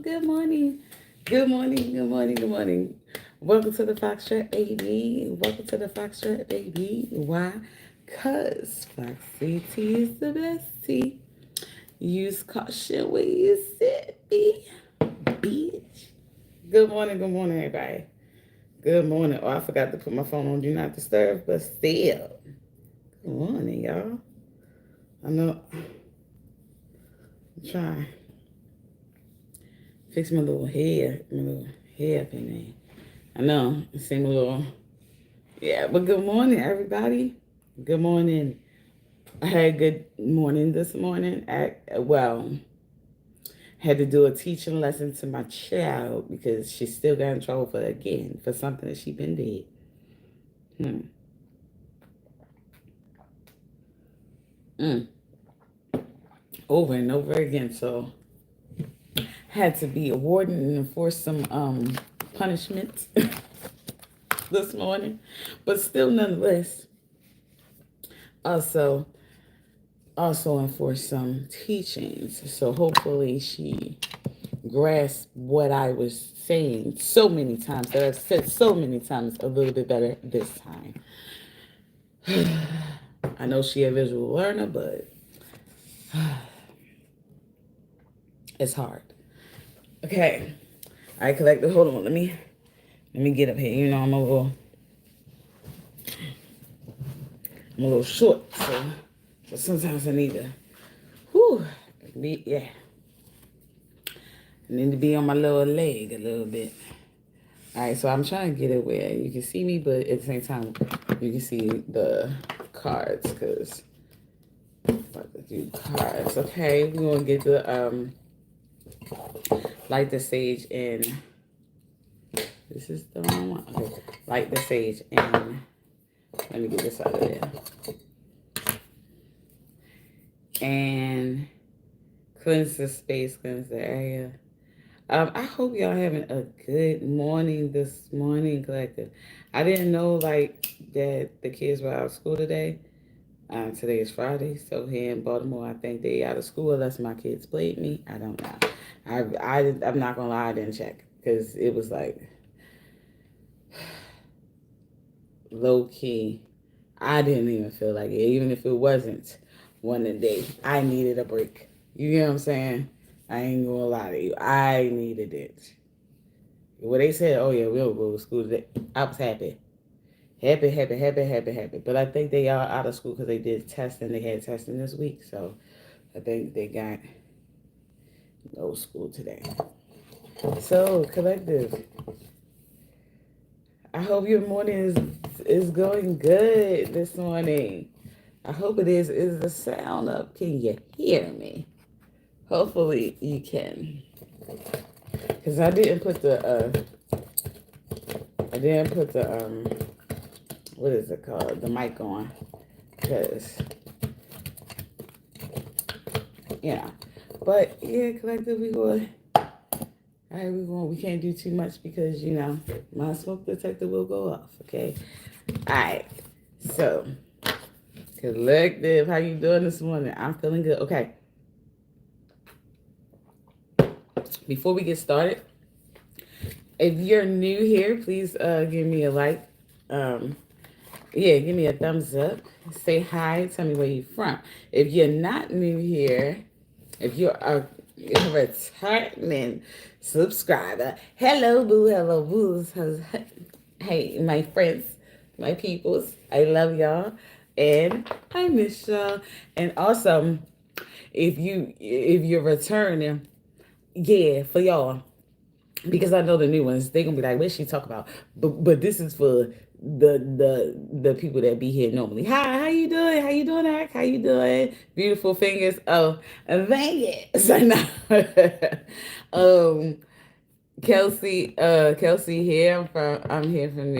Good morning. Good morning. Good morning. Good morning. Welcome to the Foxtrot baby. Welcome to the Foxtrot baby. Why? Cause Foxy Tea is the best tea. Use caution when you sit me, bitch. Good morning. Good morning, everybody. Good morning. Oh, I forgot to put my phone on Do Not Disturb, but still. Good morning, y'all. I know. I'm trying. Fix my little hair up in there. I know, it seemed a little, yeah, but good morning, everybody. Good morning. I had a good morning this morning. Had to do a teaching lesson to my child because she still got in trouble for something that she been did. Hmm. Mm. Over and over again. So had to be awarded and enforce some punishment this morning, but still nonetheless also enforce some teachings. So hopefully she grasped what I was saying so many times that I've said so many times a little bit better this time. I know she a visual learner, but it's hard. Okay. I collected. Hold on. Let me get up here. You know I'm a little short, so sometimes I need to yeah. I need to be on my lower leg a little bit. All right, so I'm trying to get it where you can see me, but at the same time, you can see the cards, because I'm about to do cards. Okay, we're going to get the, light the sage, and this is the wrong one. Okay, light the sage, and let me get this out of there. And cleanse the space, cleanse the area. I hope y'all having a good morning this morning, collective. I didn't know that the kids were out of school today. Today is Friday, so here in Baltimore, I think they out of school unless my kids played me. I don't know. I'm not gonna lie, I didn't check because it was low key. I didn't even feel like it, even if it wasn't one of the day. I needed a break. You get what I'm saying? I ain't gonna lie to you. I needed it. When they said, "Oh yeah, we'll go to school today," I was happy. Happy. But I think they are out of school because they did testing. They had testing this week, so I think they got no school today. So, collective, I hope your morning is going good this morning. I hope it is. Is the sound up? Can you hear me? Hopefully you can. Because I didn't put the what is it called? The mic on. Because, yeah. But, yeah, collective, we can't do too much because, my smoke detector will go off, okay? All right. So, collective, how you doing this morning? I'm feeling good. Okay. Before we get started, if you're new here, please give me a like. Give me a thumbs up. Say hi. Tell me where you're from. If you're not new here, if you're a returning subscriber, hello, boo. Hey, my friends, my peoples, I love y'all, and I miss y'all. And also, if you're returning, yeah, for y'all, because I know the new ones, they're gonna be like, "What's she talk about?" But this is for the people that be here normally. Hi, how you doing? How you doing, Eric? How you doing? Beautiful fingers. Oh, Vegas. I know. Kelsey here. I'm here from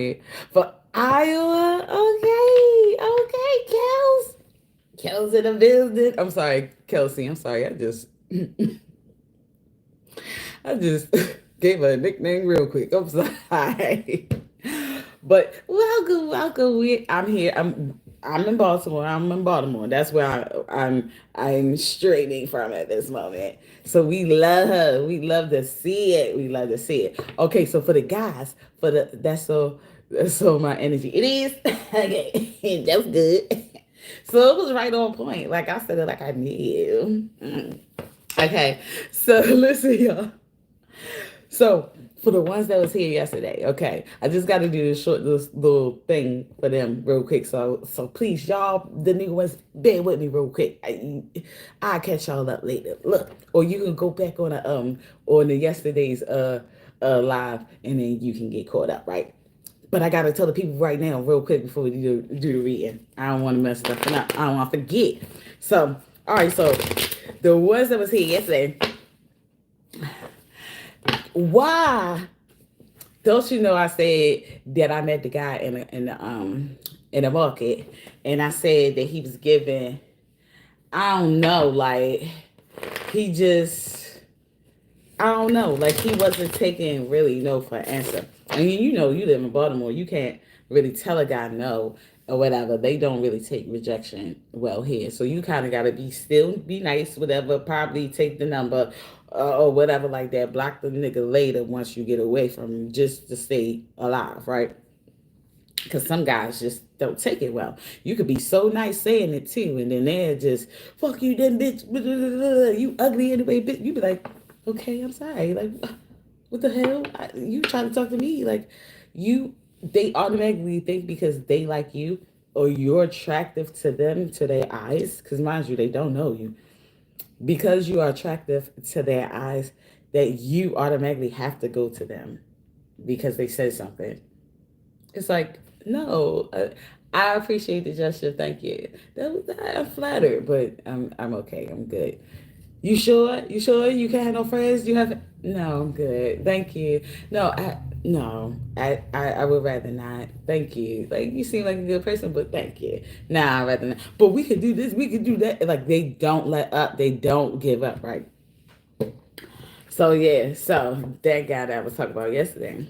for Iowa. Okay, Kels in the building. I'm sorry, Kelsey. I'm sorry. I just gave her a nickname real quick. I'm sorry. But welcome. I'm here. I'm in Baltimore. I'm in Baltimore. That's where I'm straining from at this moment. So we love her. We love to see it. We love to see it. Okay, so for the guys, for the that's so my energy. It is okay. That's good. So it was right on point. Like I said it like I knew. Okay, so listen, y'all. So for the ones that was here yesterday, okay, I just got to do this little thing for them real quick. So please, y'all, the new ones, bear with me real quick. I'll catch y'all up later. Look, or you can go back on the yesterday's live, and then you can get caught up, right? But I gotta tell the people right now, real quick, before we do the reading. I don't want to mess stuff up. I don't want to forget. So, all right. So the ones that was here yesterday. Why don't you know I said that I met the guy in the market, and I said that he was giving, I don't know, like he just, I don't know, like he wasn't taking really no for an answer. I mean, you know, you live in Baltimore, you can't really tell a guy no or whatever. They don't really take rejection well here, so you kind of got to be nice, whatever. Probably take the number or whatever like that. Block the nigga later once you get away from him, just to stay alive, right? Because some guys just don't take it well. You could be so nice saying it too, and then they're just fuck you, then bitch, you ugly anyway, bitch. You be like, okay, I'm sorry, like, what the hell? You trying to talk to me like you? They automatically think because they like you or you're attractive to them, to their eyes. Because mind you, they don't know you. Because you are attractive to their eyes, that you automatically have to go to them because they said something. It's like, no, I appreciate the gesture. Thank you. I'm flattered, but I'm okay. I'm good. You sure? You sure you can't have no friends? You have no. I'm good. Thank you. No, I would rather not. Thank you. Like you seem like a good person, but thank you. Nah, I'd rather not. But we could do this. We could do that. Like they don't let up. They don't give up. Right. So yeah. So that guy that I was talking about yesterday.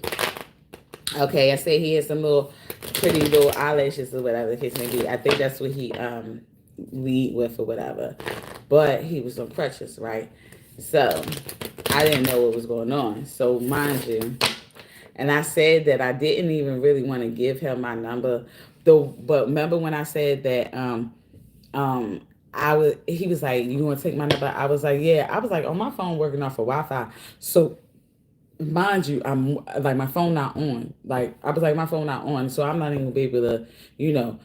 Okay, I said he had some little pretty little eyelashes or whatever the case may be. I think that's what he lead with or whatever. But he was on crutches, right? So I didn't know what was going on. So mind you, and I said that I didn't even really want to give him my number. Though, but remember when I said that he was like, you want to take my number? I was like, yeah. I was like, on my phone working off of Wi-Fi. So mind you, I'm like my phone not on. Like I was like my phone not on, so I'm not even gonna be able to, you know,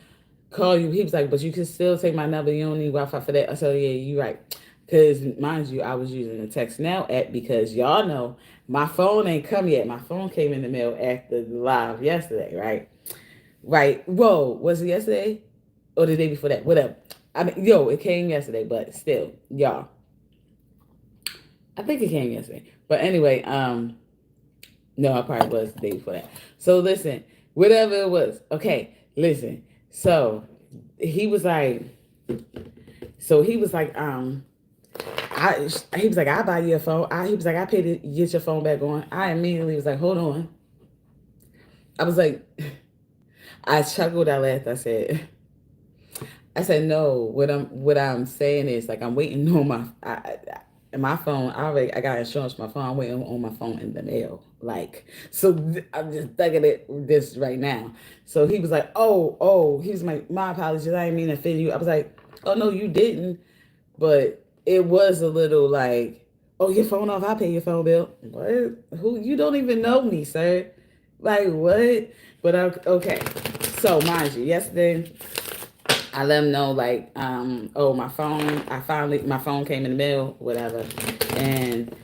call you. He was like, but you can still take my number. You don't need Wi-Fi for that. I said, yeah, you're right. Because mind you, I was using the Text Now app because y'all know my phone ain't come yet. My phone came in the mail after the live yesterday, right? Right. Whoa, was it yesterday or the day before that? Whatever. I mean, yo, it came yesterday, but still, y'all. I think it came yesterday. But anyway, no, I probably was the day before that. So listen, whatever it was, okay, listen. So he was like, he was like, I'll buy you a phone. He was like, I paid to get your phone back on. I immediately was like, hold on. I was like, I chuckled, I laughed, I said, no, what I'm saying is like I'm waiting on my phone. I got insurance for my phone. I'm waiting on my phone in the mail. Like, so I'm just thugging it this right now. So he was like, he was like, my apologies. I didn't mean to offend you. I was like, oh no, you didn't. But it was a little like, oh, your phone off, I pay your phone bill. What? Who? You don't even know me, sir. Like what? But okay. So mind you, yesterday I let him know like, my phone came in the mail, whatever. And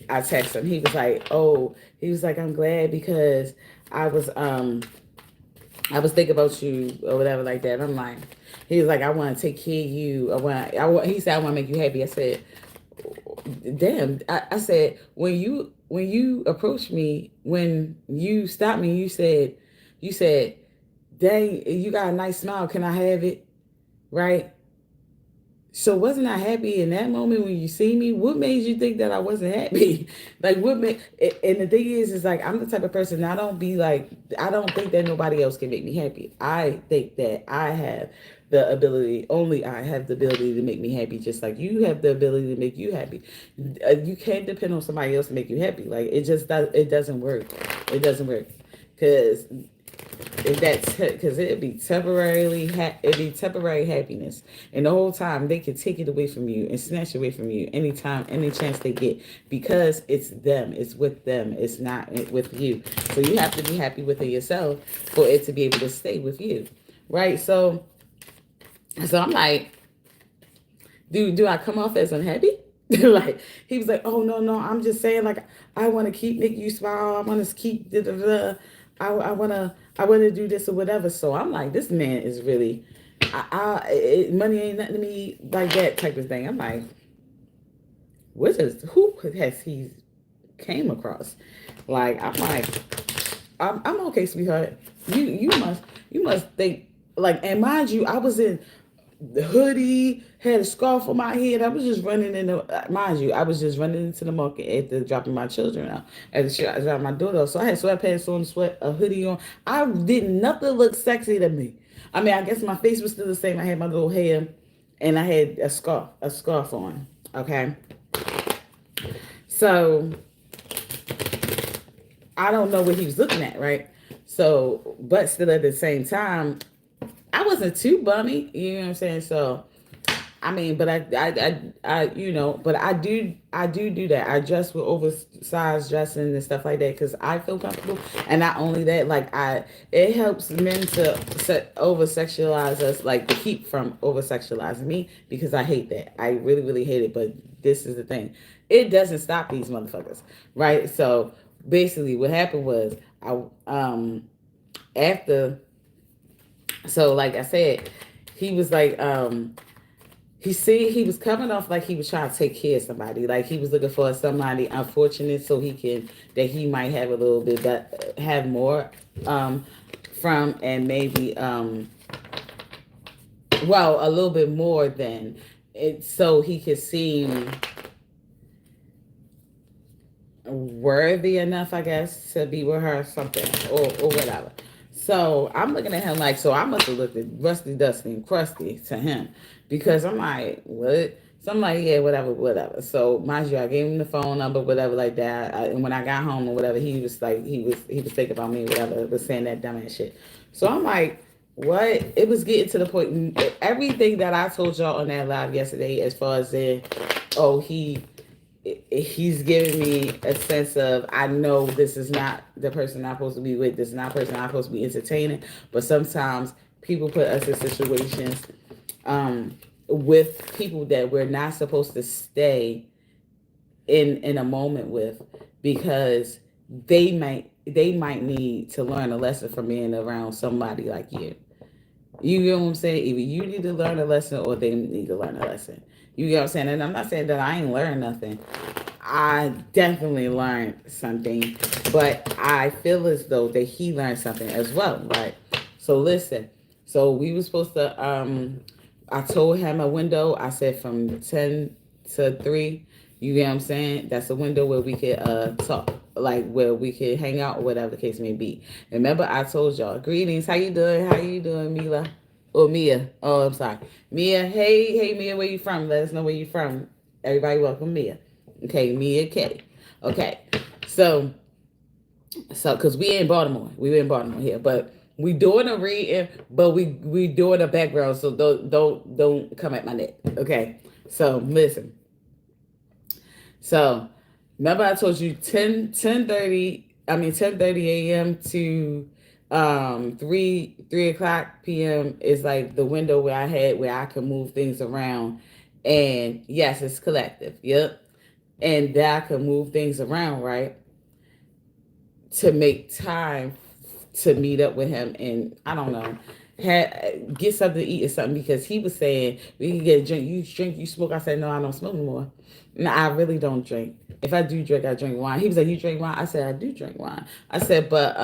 I texted him. He was like, I'm glad because I was I was thinking about you or whatever like that. I'm like, he was like, I want to take care of you. He said, I want to make you happy. I said, damn. I said, when you approached me, when you stopped me, you said, dang, you got a nice smile. Can I have it? Right? So wasn't I happy in that moment when you see me? What made you think that I wasn't happy? Like what made, and the thing is like I'm the type of person I don't think that nobody else can make me happy. I think that I have the ability, only I have the ability to make me happy, just like you have the ability to make you happy. You can't depend on somebody else to make you happy. Like it doesn't work. It doesn't work because because it'd be temporary happiness, and the whole time they can take it away from you and snatch it away from you anytime, any chance they get, because it's them, it's with them, it's not with you. So you have to be happy within yourself for it to be able to stay with you, right? So I'm like, do I come off as unhappy? Like he was like, oh no, I'm just saying, like, I want to keep making you smile. I want to keep da da da. I wanna do this or whatever. So I'm like, this man is really, money ain't nothing to me, like that type of thing. I'm like, who has he came across? Like I'm like, I'm okay, sweetheart. You must think, like, and mind you, I was in the hoodie, had a scarf on my head. I was just running in the, mind you, I was just running into the market after dropping my children out, after dropping my daughter off. So I had sweatpants on, a hoodie on. I did nothing look sexy to me. I mean, I guess my face was still the same. I had my little hair, and I had a scarf on. Okay, so I don't know what he was looking at, right? So, but still at the same time, I wasn't too bummy, you know what I'm saying? So, I mean, but but I do that. I dress with oversized dressing and stuff like that because I feel comfortable. And not only that, like it helps men to over sexualize us, like to keep from over sexualizing me, because I hate that. I really, really hate it. But this is the thing, it doesn't stop these motherfuckers, right? So basically, what happened was after, so like I said, he was like he was coming off like he was trying to take care of somebody, like he was looking for somebody unfortunate so he might have a little bit, but have more from, and maybe a little bit more than it, so he could seem worthy enough, I guess, to be with her or something, or whatever. So I'm looking at him like, so I must have looked at rusty, dusty, and crusty to him, because I'm like, what? So I'm like, yeah, whatever, whatever. So mind you, I gave him the phone number, whatever, like that. And when I got home or whatever, he was like, he was thinking about me, whatever, was saying that dumbass shit. So I'm like, what? It was getting to the point. Everything that I told y'all on that live yesterday, as far as oh, he's giving me a sense of, I know this is not the person I'm supposed to be with. This is not the person I'm supposed to be entertaining. But sometimes people put us in situations with people that we're not supposed to stay in a moment with, because they might need to learn a lesson from being around somebody like you. You get what I'm saying? Either you need to learn a lesson or they need to learn a lesson. You get what I'm saying? And I'm not saying that I ain't learned nothing. I definitely learned something, but I feel as though that he learned something as well, right? So listen. So we were supposed to I told him a window. I said from 10 to 3. You get what I'm saying? That's a window where we could talk, like where we could hang out or whatever the case may be. Remember, I told y'all, greetings. How you doing? How you doing, Mila? Or Mia? Oh, I'm sorry, Mia. Hey, Mia. Where you from? Let us know where you from. Everybody, welcome Mia. Okay, Mia K. Okay, so because we in Baltimore, we in Baltimore here, but we doing a reading, but we doing a background, so don't come at my neck. Okay, so listen. So remember I told you 10:30 a.m. to 3 o'clock p.m. is like the window where I can move things around. And yes, it's collective. Yep. And that I can move things around, right? To make time to meet up with him, and I don't know, get something to eat or something, because he was saying we can get a drink. You drink, you smoke. I said no, I don't smoke anymore. No, I really don't drink. If I do drink, I drink wine. He was like, you drink wine? I said, I do drink wine. I said, but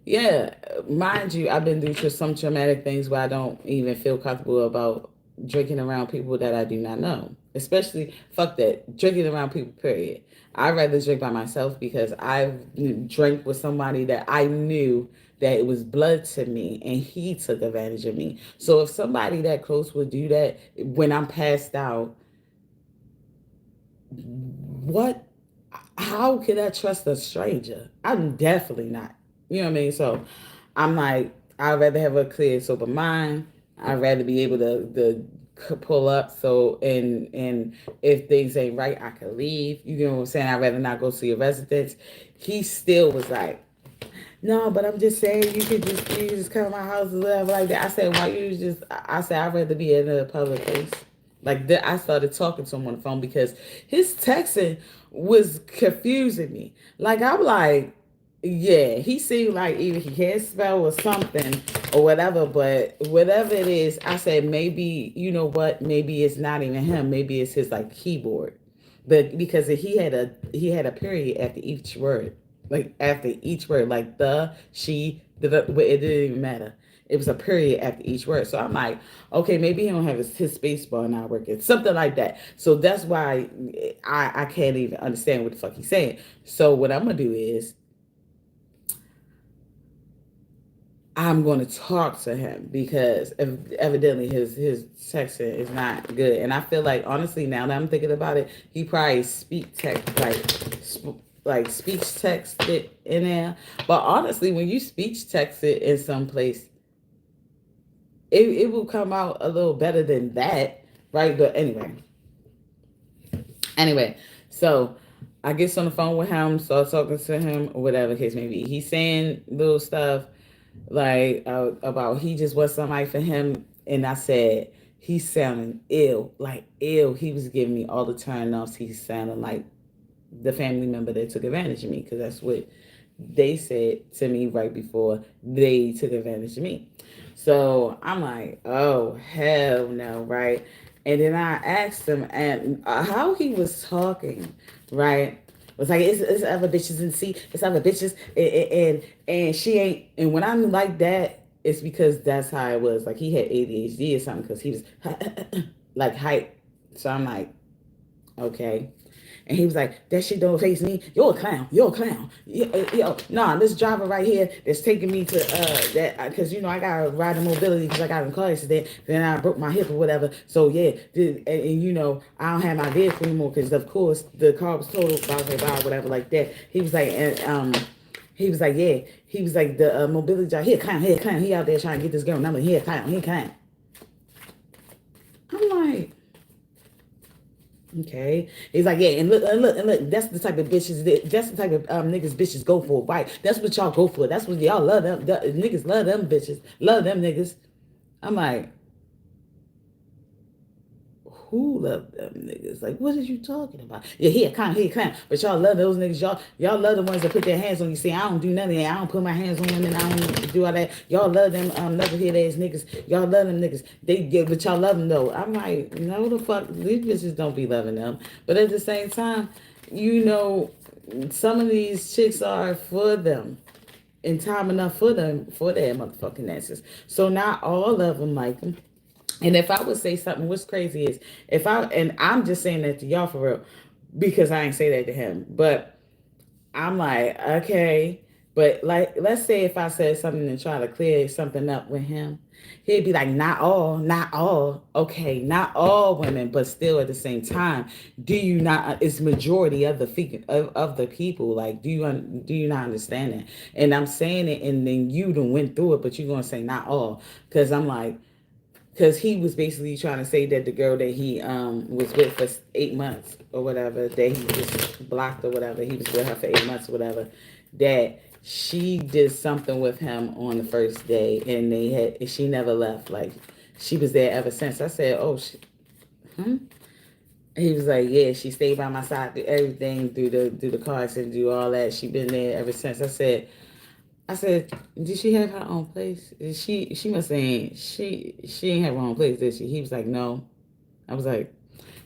yeah, mind you, I've been through some traumatic things where I don't even feel comfortable about drinking around people that I do not know. Especially, fuck that, drinking around people, period. I'd rather drink by myself because I've drank with somebody that I knew that it was blood to me and he took advantage of me. So if somebody that close would do that when I'm passed out, what, how can I trust a stranger? I'm definitely not. You know what I mean? So I'm like, I'd rather have a clear, sober mind. I'd rather be able to pull up. So, and if things ain't right, I can leave. You know what I'm saying? I'd rather not go to your residence. He still was like, no, but I'm just saying you just come to my house and whatever like that. I said, why you just, I said, I'd rather be in a public place. Like that, I started talking to him on the phone because his texting was confusing me. Like I'm like, yeah, he seemed like either he can't spell or something or whatever, but whatever it is, I said maybe, you know what, maybe it's not even him, maybe it's his like keyboard. But because he had a period after each word. Like after each word, like the, she, it didn't even matter. It was a period after each word. So I'm like, okay, maybe he don't have his space bar not working, something like that. So that's why I can't even understand what the fuck he's saying. So what I'm gonna do is I'm going to talk to him because evidently his texting is not good, and I feel like honestly now that I'm thinking about it, he probably like speech text it in there. But honestly, when you speech text it in some place, it will come out a little better than that, right? But anyway, so I get on the phone with him, start talking to him, or whatever the case may be. He's saying little stuff like about he just was somebody for him, and I said he's sounding ill, like ill. He was giving me all the turn offs. He's sounding like the family member that took advantage of me because that's what they said to me right before they took advantage of me. So I'm like, oh hell no, right? And then I asked him and how he was talking, right? Was like it's other bitches in see, it's other bitches, and she ain't. And when I'm like that, it's because that's how it was. Like he had ADHD or something because he was like hype. So I'm like, okay. And he was like, that shit don't face me. You're a clown. You're a clown. Nah, this driver right here that's taking me to that because you know I got to ride in mobility because I got in a car accident. Then I broke my hip or whatever. So yeah, and you know I don't have my vehicle anymore because of course the car was totaled, blah blah blah, whatever like that. He was like, and he was like, yeah. He was like the mobility driver. Here, clown. He out there trying to get this girl number. Here, clown. Here, clown. I'm like. Okay. He's like, yeah, and look, that's the type of bitches, that's the type of niggas bitches go for, right? That's what y'all go for. That's what y'all love them. Niggas love them bitches. Love them niggas. I'm like, who love them niggas? Like, what are you talking about? Yeah, here, clown. But y'all love those niggas. Y'all love the ones that put their hands on you. See, I don't do none of that. I don't put my hands on women. I don't do all that. Y'all love them knucklehead ass niggas. Y'all love them niggas. But y'all love them though. I'm like, no, the fuck, these bitches don't be loving them. But at the same time, you know, some of these chicks are for them. In time enough for them, for their motherfucking asses. So not all of them like them. And if I would say something, what's crazy is and I'm just saying that to y'all for real, because I ain't say that to him, but I'm like, okay, but like, let's say if I said something and try to clear something up with him, he'd be like, not all, okay, not all women, but still at the same time, do you not? It's majority of of the people. Like, do you not understand that? And I'm saying it, and then you done went through it, but you're gonna say not all, because I'm like. Because he was basically trying to say that the girl that he was with for 8 months or whatever, that he just blocked or whatever, he was with her for 8 months or whatever, that she did something with him on the first day and she never left. Like, she was there ever since. I said, oh, he was like, yeah, she stayed by my side through everything, through the car accident, do all that. She been there ever since. I said, did she have her own place? She must say she ain't have her own place, did she? He was like, no. I was like,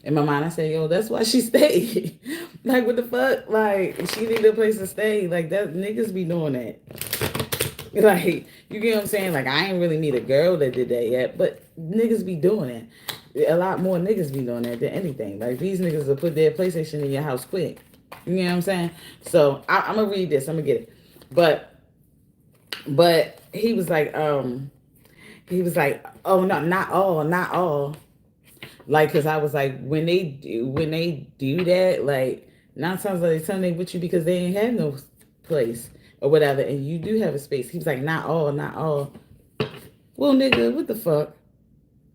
in my mind, I said, yo, that's why she stayed. Like, what the fuck? Like, she needed a place to stay. Like, that niggas be doing that. Like, you get what I'm saying? Like, I ain't really meet a girl that did that yet, but niggas be doing it. A lot more niggas be doing that than anything. Like these niggas will put their PlayStation in your house quick. You know what I'm saying? So I'm gonna read this. I'm gonna get it. But he was like, oh no, not all, not all. Like, cause I was like, when they do that, like 9 times out of 10 they with you because they ain't have no place or whatever, and you do have a space. He was like, not all, not all. Well, nigga, what the fuck?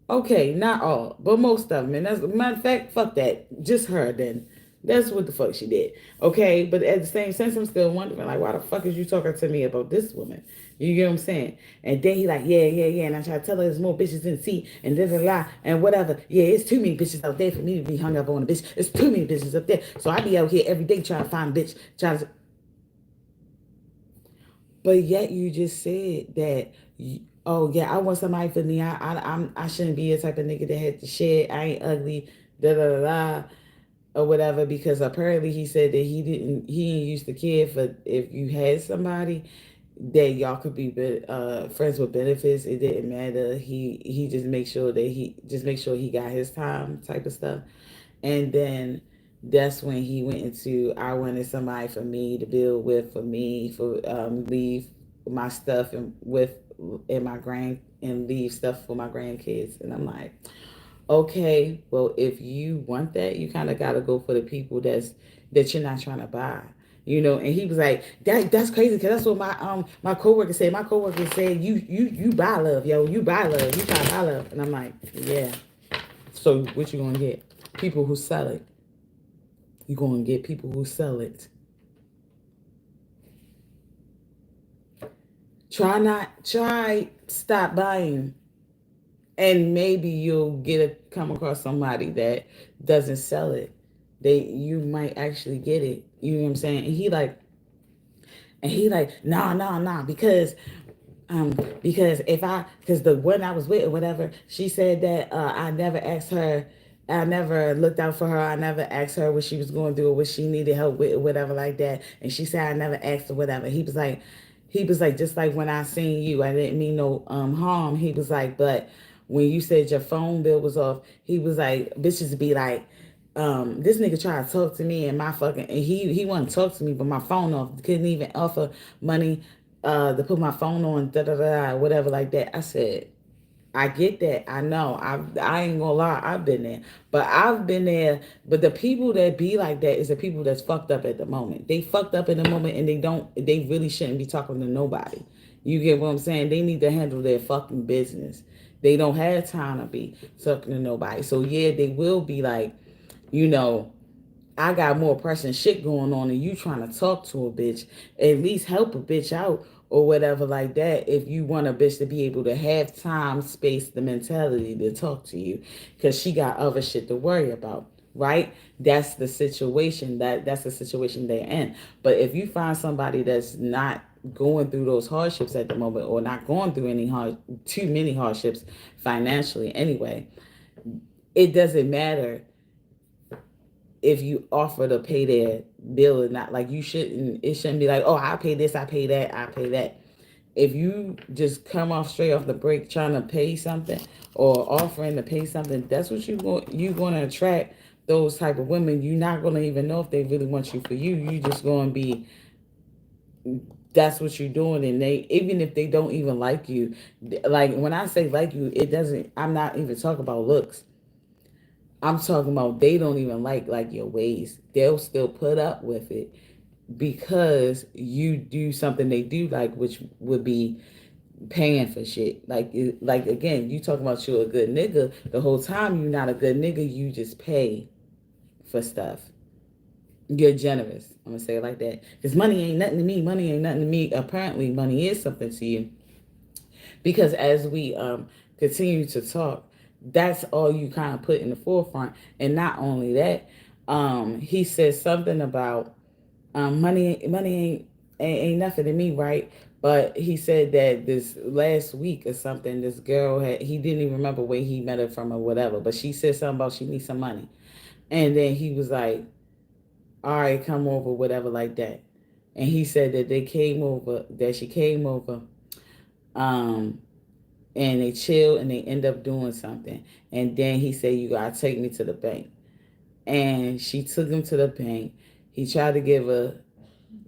Okay, not all, but most of them. And that's matter of fact, fuck that. Just her then. That's what the fuck she did. Okay, but at the same sense, I'm still wondering, like, why the fuck is you talking to me about this woman? You get what I'm saying? And then he like, yeah. And I try to tell her there's more bitches in the sea and da and whatever. Yeah, it's too many bitches out there for me to be hung up on a bitch. It's too many bitches up there. So I be out here every day trying to find a bitch. But yet you just said that. Oh yeah, I want somebody for me. I shouldn't be a type of nigga that had to shit. I ain't ugly. Da da da da or whatever, because apparently he said that he didn't used to care for if you had somebody that y'all could be friends with benefits. It didn't matter. He just make sure he got his time type of stuff. And then that's when he went into, I wanted somebody for me to build with, for me, for leave my stuff and with and my grand and leave stuff for my grandkids. And I'm like, okay, well, if you want that, you kind of got to go for the people that you're not trying to buy. You know, and he was like, that's crazy, because that's what my coworker said. My coworker said, you buy love, yo, you buy love, you try to buy love. And I'm like, yeah. So what you gonna get? People who sell it. You gonna get people who sell it. Try stop buying, and maybe you'll come across somebody that doesn't sell it. You might actually get it. You know what I'm saying? And he like, nah, because because the one I was with or whatever, she said that I never asked her, I never looked out for her, I never asked her what she was going through or what she needed help with or whatever like that. And she said I never asked or whatever. He was like, just like when I seen you, I didn't mean no harm. He was like, but when you said your phone bill was off, he was like, bitches be like, this nigga tried to talk to me and my fucking, and he wanted to talk to me, but my phone off, couldn't even offer money to put my phone on, whatever like that. I said, I get that. I know. I ain't gonna lie. I've been there, but I've been there. But the people that be like that is the people that's fucked up at the moment. They fucked up in the moment, and they really shouldn't be talking to nobody. You get what I'm saying? They need to handle their fucking business. They don't have time to be talking to nobody. So yeah, they will be like, you know, I got more pressing shit going on and you trying to talk to a bitch. At least help a bitch out or whatever like that, if you want a bitch to be able to have time, space, the mentality to talk to you, because she got other shit to worry about, right? That's the situation that's the situation they're in. But if you find somebody that's not going through those hardships at the moment, or not going through too many hardships financially anyway, it doesn't matter if you offer to pay their bill or not. Like, it shouldn't be like, oh, I pay this, I pay that, I pay that. If you just come off straight off the break trying to pay something or offering to pay something, that's what you're going to attract those type of women. You're not going to even know if they really want you for you. You just going to be, that's what you're doing. And they, even if they don't even like you, like when I say like you, I'm not even talking about looks. I'm talking about they don't even like your ways. They'll still put up with it because you do something they do like, which would be paying for shit. Like again, you talking about you're a good nigga. The whole time you're not a good nigga. You just pay for stuff. You're generous. I'm gonna say it like that. Because money ain't nothing to me. Money ain't nothing to me. Apparently, money is something to you. Because as we continue to talk, that's all you kind of put in the forefront. And not only that, he says something about money ain't nothing to me, right? But he said that this last week or something, this girl he didn't even remember where he met her from or whatever, but she said something about she needs some money. And then he was like, all right, come over, whatever like that. And he said that she came over, and they chill and they end up doing something. And then he said, "You gotta take me to the bank." And she took him to the bank. He tried to give her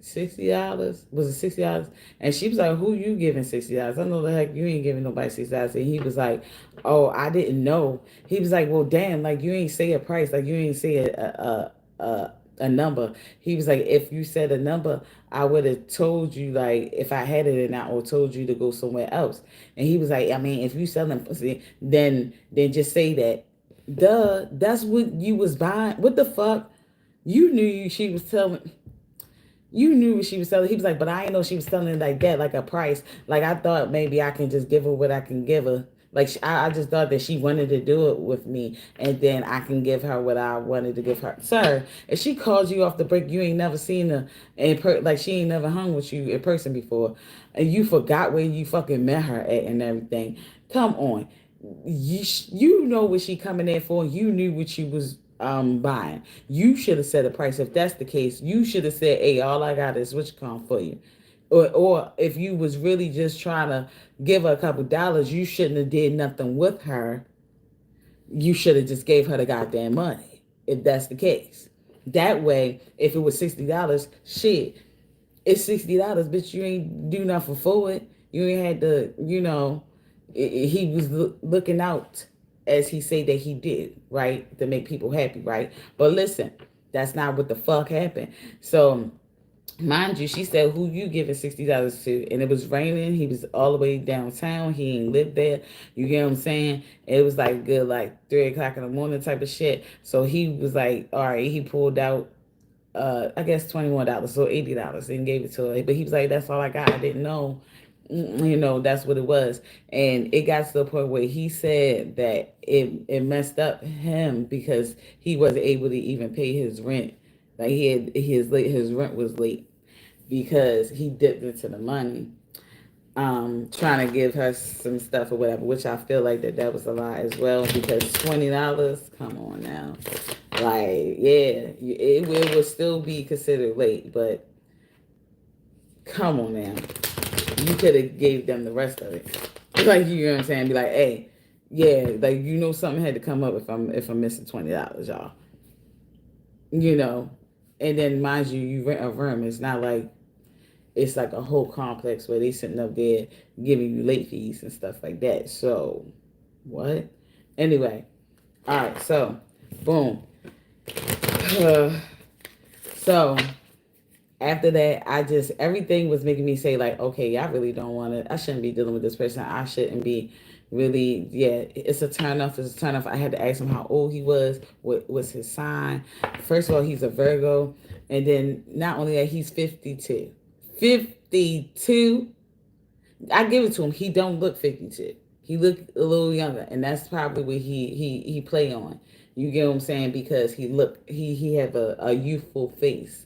$60. Was it $60? And she was like, "Who you giving $60? I know the heck you ain't giving nobody $60." And he was like, "Oh, I didn't know." He was like, "Well, damn, like you ain't say a price, like you ain't say a number." He was like, "If you said a number, I would have told you like if I had it or not, or told you to go somewhere else." And he was like, "I mean, if you selling pussy, then just say that." Duh, that's what you was buying. What the fuck? You knew she was telling. You knew what she was selling. He was like, "But I didn't know she was selling it like that, like a price. Like I thought maybe I can just give her what I can give her. Like I just thought that she wanted to do it with me, and then I can give her what I wanted to give her." Sir, if she calls you off the break, you ain't never seen her like she ain't never hung with you in person before, and you forgot where you fucking met her at and everything. Come on, you know what she coming in for. You knew what she was buying. You should have said a price. If that's the case, you should have said, "Hey, all I got is what you come for you." Or if you was really just trying to give her a couple dollars, you shouldn't have did nothing with her. You should have just gave her the goddamn money. If that's the case, that way, if it was $60, shit, it's $60, bitch. You ain't do nothing for it. You ain't had to, he was looking out as he said that he did, right, to make people happy, right? But listen, that's not what the fuck happened. So mind you, she said, "Who you giving $60 to?" And it was raining. He was all the way downtown. He ain't lived there. You get what I'm saying? It was like good, like 3 o'clock in the morning type of shit. So he was like, all right. He pulled out, I guess $21, so $80, and gave it to her. But he was like, "That's all I got. I didn't know." That's what it was. And it got to the point where he said that it messed up him because he wasn't able to even pay his rent. Like he had his rent was late because he dipped into the money, trying to give her some stuff or whatever, which I feel like that was a lie as well, because $20, come on now. Like, yeah, it would still be considered late, but come on now. You could have gave them the rest of it. Like, you know what I'm saying? Be like, "Hey, yeah, like something had to come up if I'm missing $20, y'all." You know. And then mind you, you rent a room. It's not like it's like a whole complex where they sitting up there giving you late fees and stuff like that. So what? Anyway, all right, so boom. So after that, everything was making me say like, okay, I really don't want to. I shouldn't be dealing with this person. I shouldn't be really. Yeah, it's a turn off. It's a turn off. I had to ask him how old he was. What was his sign? First of all, he's a Virgo, and then not only that, he's 52. 52. I give it to him. He don't look 52. He look a little younger, and that's probably what he play on. You get what I'm saying? Because he have a youthful face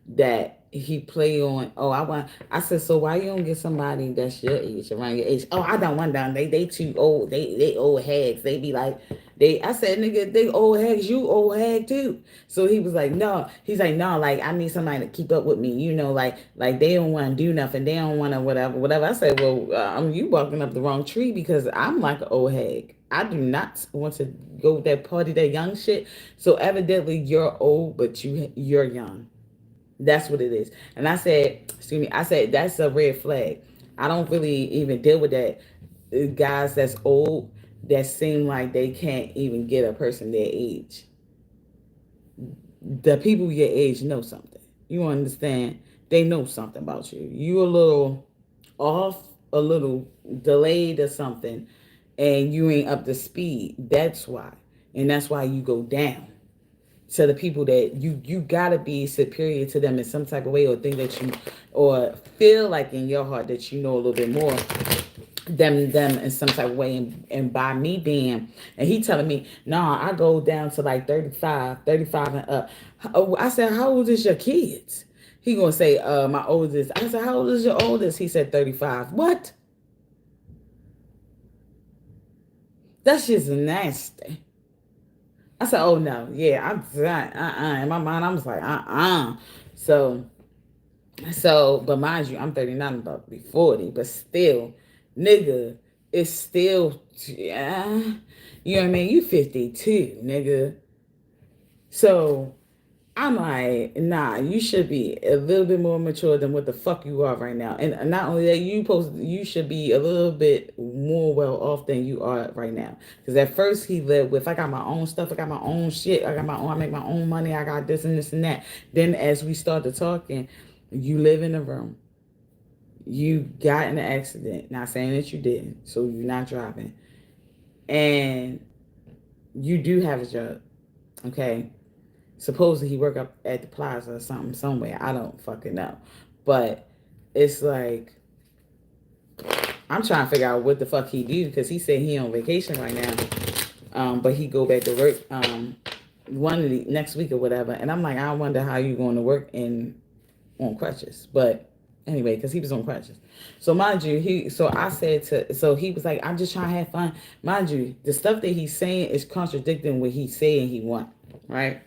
that he play on. Oh, I said, "So why you don't get somebody that's your age, around your age?" "Oh, I don't want them. They too old. They old hags. They be like I said, "Nigga, they old hags. You old hag too." So he was like, "No." He's like, "No, like I need somebody to keep up with me. Like they don't want to do nothing. They don't want to whatever." I said, "Well, you walking up the wrong tree because I'm like an old hag. I do not want to go with that party, that young shit. So evidently you're old, but you're young." That's what it is. And I said, excuse me, I said, that's a red flag. I don't really even deal with that. Guys that's old that seem like they can't even get a person their age. The people your age know something. You understand? They know something about you. You a little off, a little delayed or something, and you ain't up to speed. That's why. And that's why you go down to the people that you gotta be superior to them in some type of way, or think that you, or feel like in your heart that you know a little bit more them in some type of way. And by me being, and he telling me, "Nah, I go down to like 35 and up." I said, "How old is your kids?" He gonna say, "My oldest." I said, "How old is your oldest?" He said 35. What? That's just nasty. I said, "Oh no, yeah, I'm done." In my mind, I was like, So, but mind you, I'm 39, I'm about to be 40, but still, nigga, it's still, yeah, you know what I mean? You 52, nigga. So I'm like, nah, you should be a little bit more mature than what the fuck you are right now. And not only that, you should be a little bit more well off than you are right now. Because at first he led with, I got my own stuff, I got my own shit, I make my own money, I got this and this and that. Then as we started talking, you live in a room. You got in an accident. Not saying that you didn't, so you're not driving. And you do have a job, okay? Supposedly he work up at the plaza or something somewhere. I don't fucking know. But it's like I'm trying to figure out what the fuck he do because he said he on vacation right now. But he go back to work one of the next week or whatever. And I'm like, I wonder how you going to work in on crutches. But anyway, because he was on crutches. So mind you, he was like, I'm just trying to have fun. Mind you, the stuff that he's saying is contradicting what he's saying he want, right?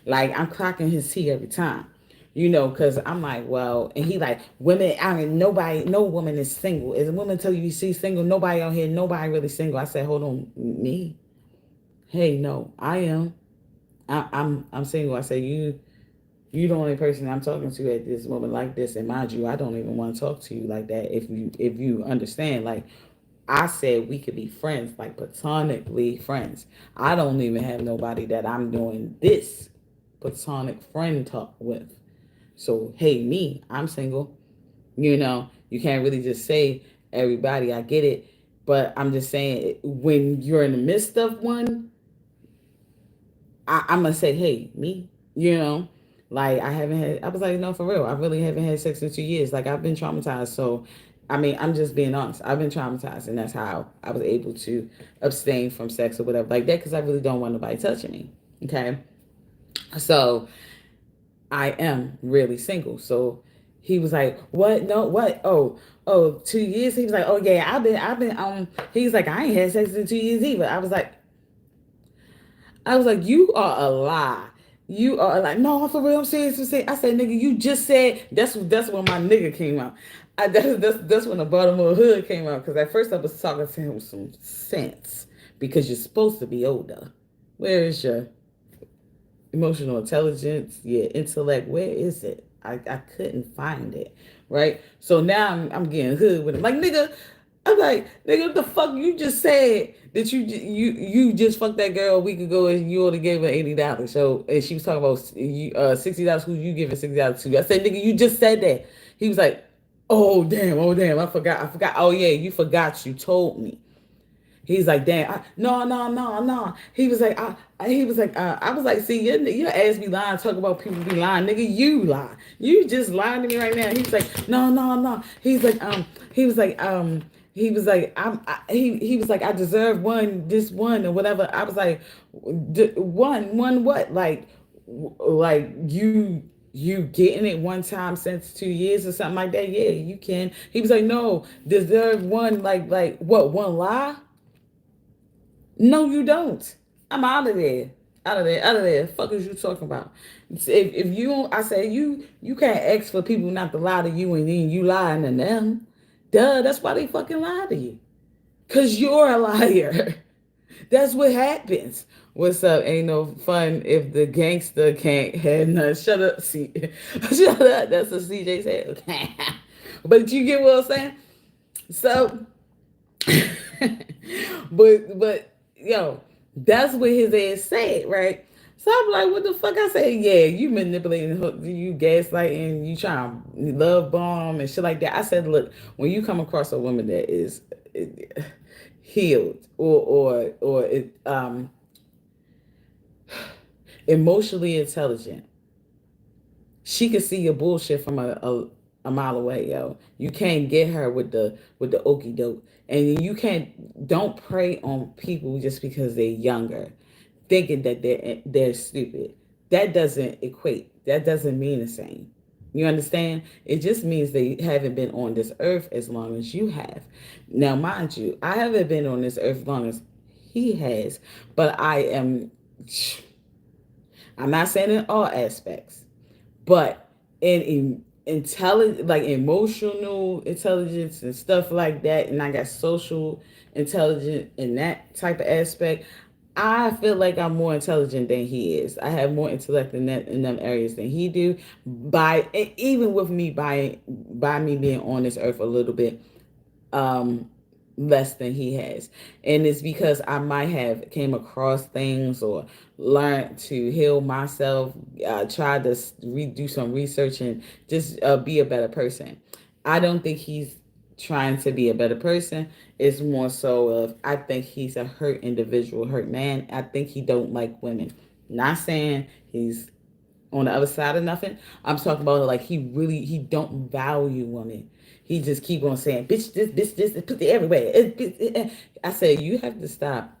Like I'm clocking his tea every time. Because I'm like, well, and he like, women, I mean, nobody, no woman is single. As a woman tell you she's single, nobody out here, nobody really single. I said, hold on, me? Hey, no, I am. I'm single. I said, you the only person I'm talking to at this moment like this. And mind you, I don't even want to talk to you like that. If you understand, like I said, we could be friends, like platonically friends. I don't even have nobody that I'm doing this platonic friend talk with. So, hey, me, I'm single. You can't really just say everybody. I get it. But I'm just saying, when you're in the midst of one, I'm going to say, hey, me, like I was like, no, for real. I really haven't had sex in 2 years. Like, I've been traumatized. So, I mean, I'm just being honest. I've been traumatized. And that's how I was able to abstain from sex or whatever like that because I really don't want nobody touching me. Okay. So, I am really single. So he was like, what? No, what? Oh, 2 years? He was like, oh yeah, I've been, he's like, I ain't had sex in 2 years either. I was like, you are a lie. You are like, no, for real, I'm serious. I said, nigga, you just said, that's when my nigga came out. That's when the Baltimore hood came out. Because at first I was talking to him with some sense. Because you're supposed to be older. Where is your emotional intelligence, your intellect, where is it? I couldn't find it, right? So now I'm getting hood with him. Like, nigga, I'm like, nigga, what the fuck? You just said that you just fucked that girl a week ago and you only gave her $80. So, and she was talking about $60, who you giving $60 to. I said, nigga, you just said that. He was like, oh damn, I forgot. Oh yeah, you forgot, you told me. He's like, damn, no. He was like, I was like, see, your ass be lying, talk about people be lying, nigga, you lie. You just lying to me right now. He was like, no. He was like, I deserve this one or whatever. I was like, one what? Like you getting it one time since 2 years or something like that? Yeah, you can. He was like, no, deserve one like what? One lie? No, you don't. I'm out of there. Out of there. Fuck is you talking about? If you don't, I say you can't ask for people not to lie to you and then you lying to them. Duh, that's why they fucking lie to you. Cause you're a liar. That's what happens. What's up? Ain't no fun if the gangster can't have none. Shut up, shut up. That's what CJ said. But you get what I'm saying? So, but yo, that's what his ass said, right? So I'm like, what the fuck? I said, yeah, you manipulating, you gaslighting, you trying to love bomb and shit like that. I said, look, when you come across a woman that is healed or emotionally intelligent, she can see your bullshit from a mile away, yo. You can't get her with the okey doke, and you don't prey on people just because they're younger, thinking that they're stupid. That doesn't equate. That doesn't mean the same. You understand? It just means they haven't been on this earth as long as you have. Now, mind you, I haven't been on this earth as long as he has, but I'm not saying in all aspects, but in intelligent, like emotional intelligence and stuff like that, and I got social intelligence in that type of aspect. I feel like I'm more intelligent than he is. I have more intellect in that in them areas than he do. By even with me by me being on this earth a little bit um less than he has, and it's because I might have came across things or learned to heal myself, try to do some research and just be a better person. I don't think he's trying to be a better person. It's more so of I think he's a hurt individual, hurt man. I think he don't like women. Not saying he's on the other side of nothing. I'm talking about like he don't value women. He just keep on saying bitch this put it everywhere. I said you have to stop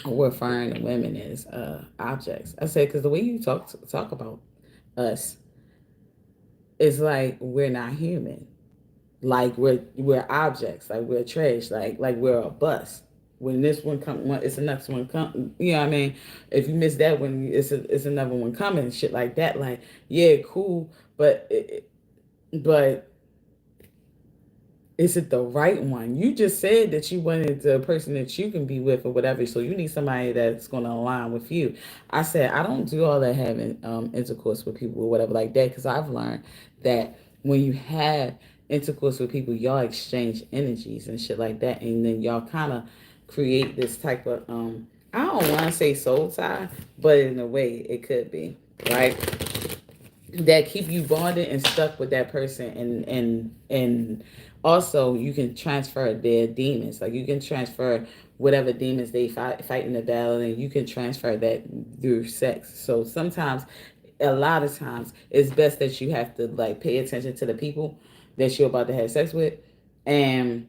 referring women as objects. I said because the way you talk about us is like we're not human. Like we're objects. Like we're trash. Like we're a bus. When this one come, it's the next one come. You know what I mean? If you miss that one, it's another one coming. Shit like that. Like yeah, cool, but is it the right one? You just said that you wanted the person that you can be with or whatever, so you need somebody that's going to align with you. I said I don't do all that having intercourse with people or whatever like that because I've learned that when you have intercourse with people, y'all exchange energies and shit like that, and then y'all kind of create this type of I don't want to say soul tie, but in a way it could be right that keep you bonded and stuck with that person, and also you can transfer their demons, like you can transfer whatever demons they fight in the battle, and you can transfer that through sex. So sometimes, a lot of times, it's best that you have to like pay attention to the people that you're about to have sex with, and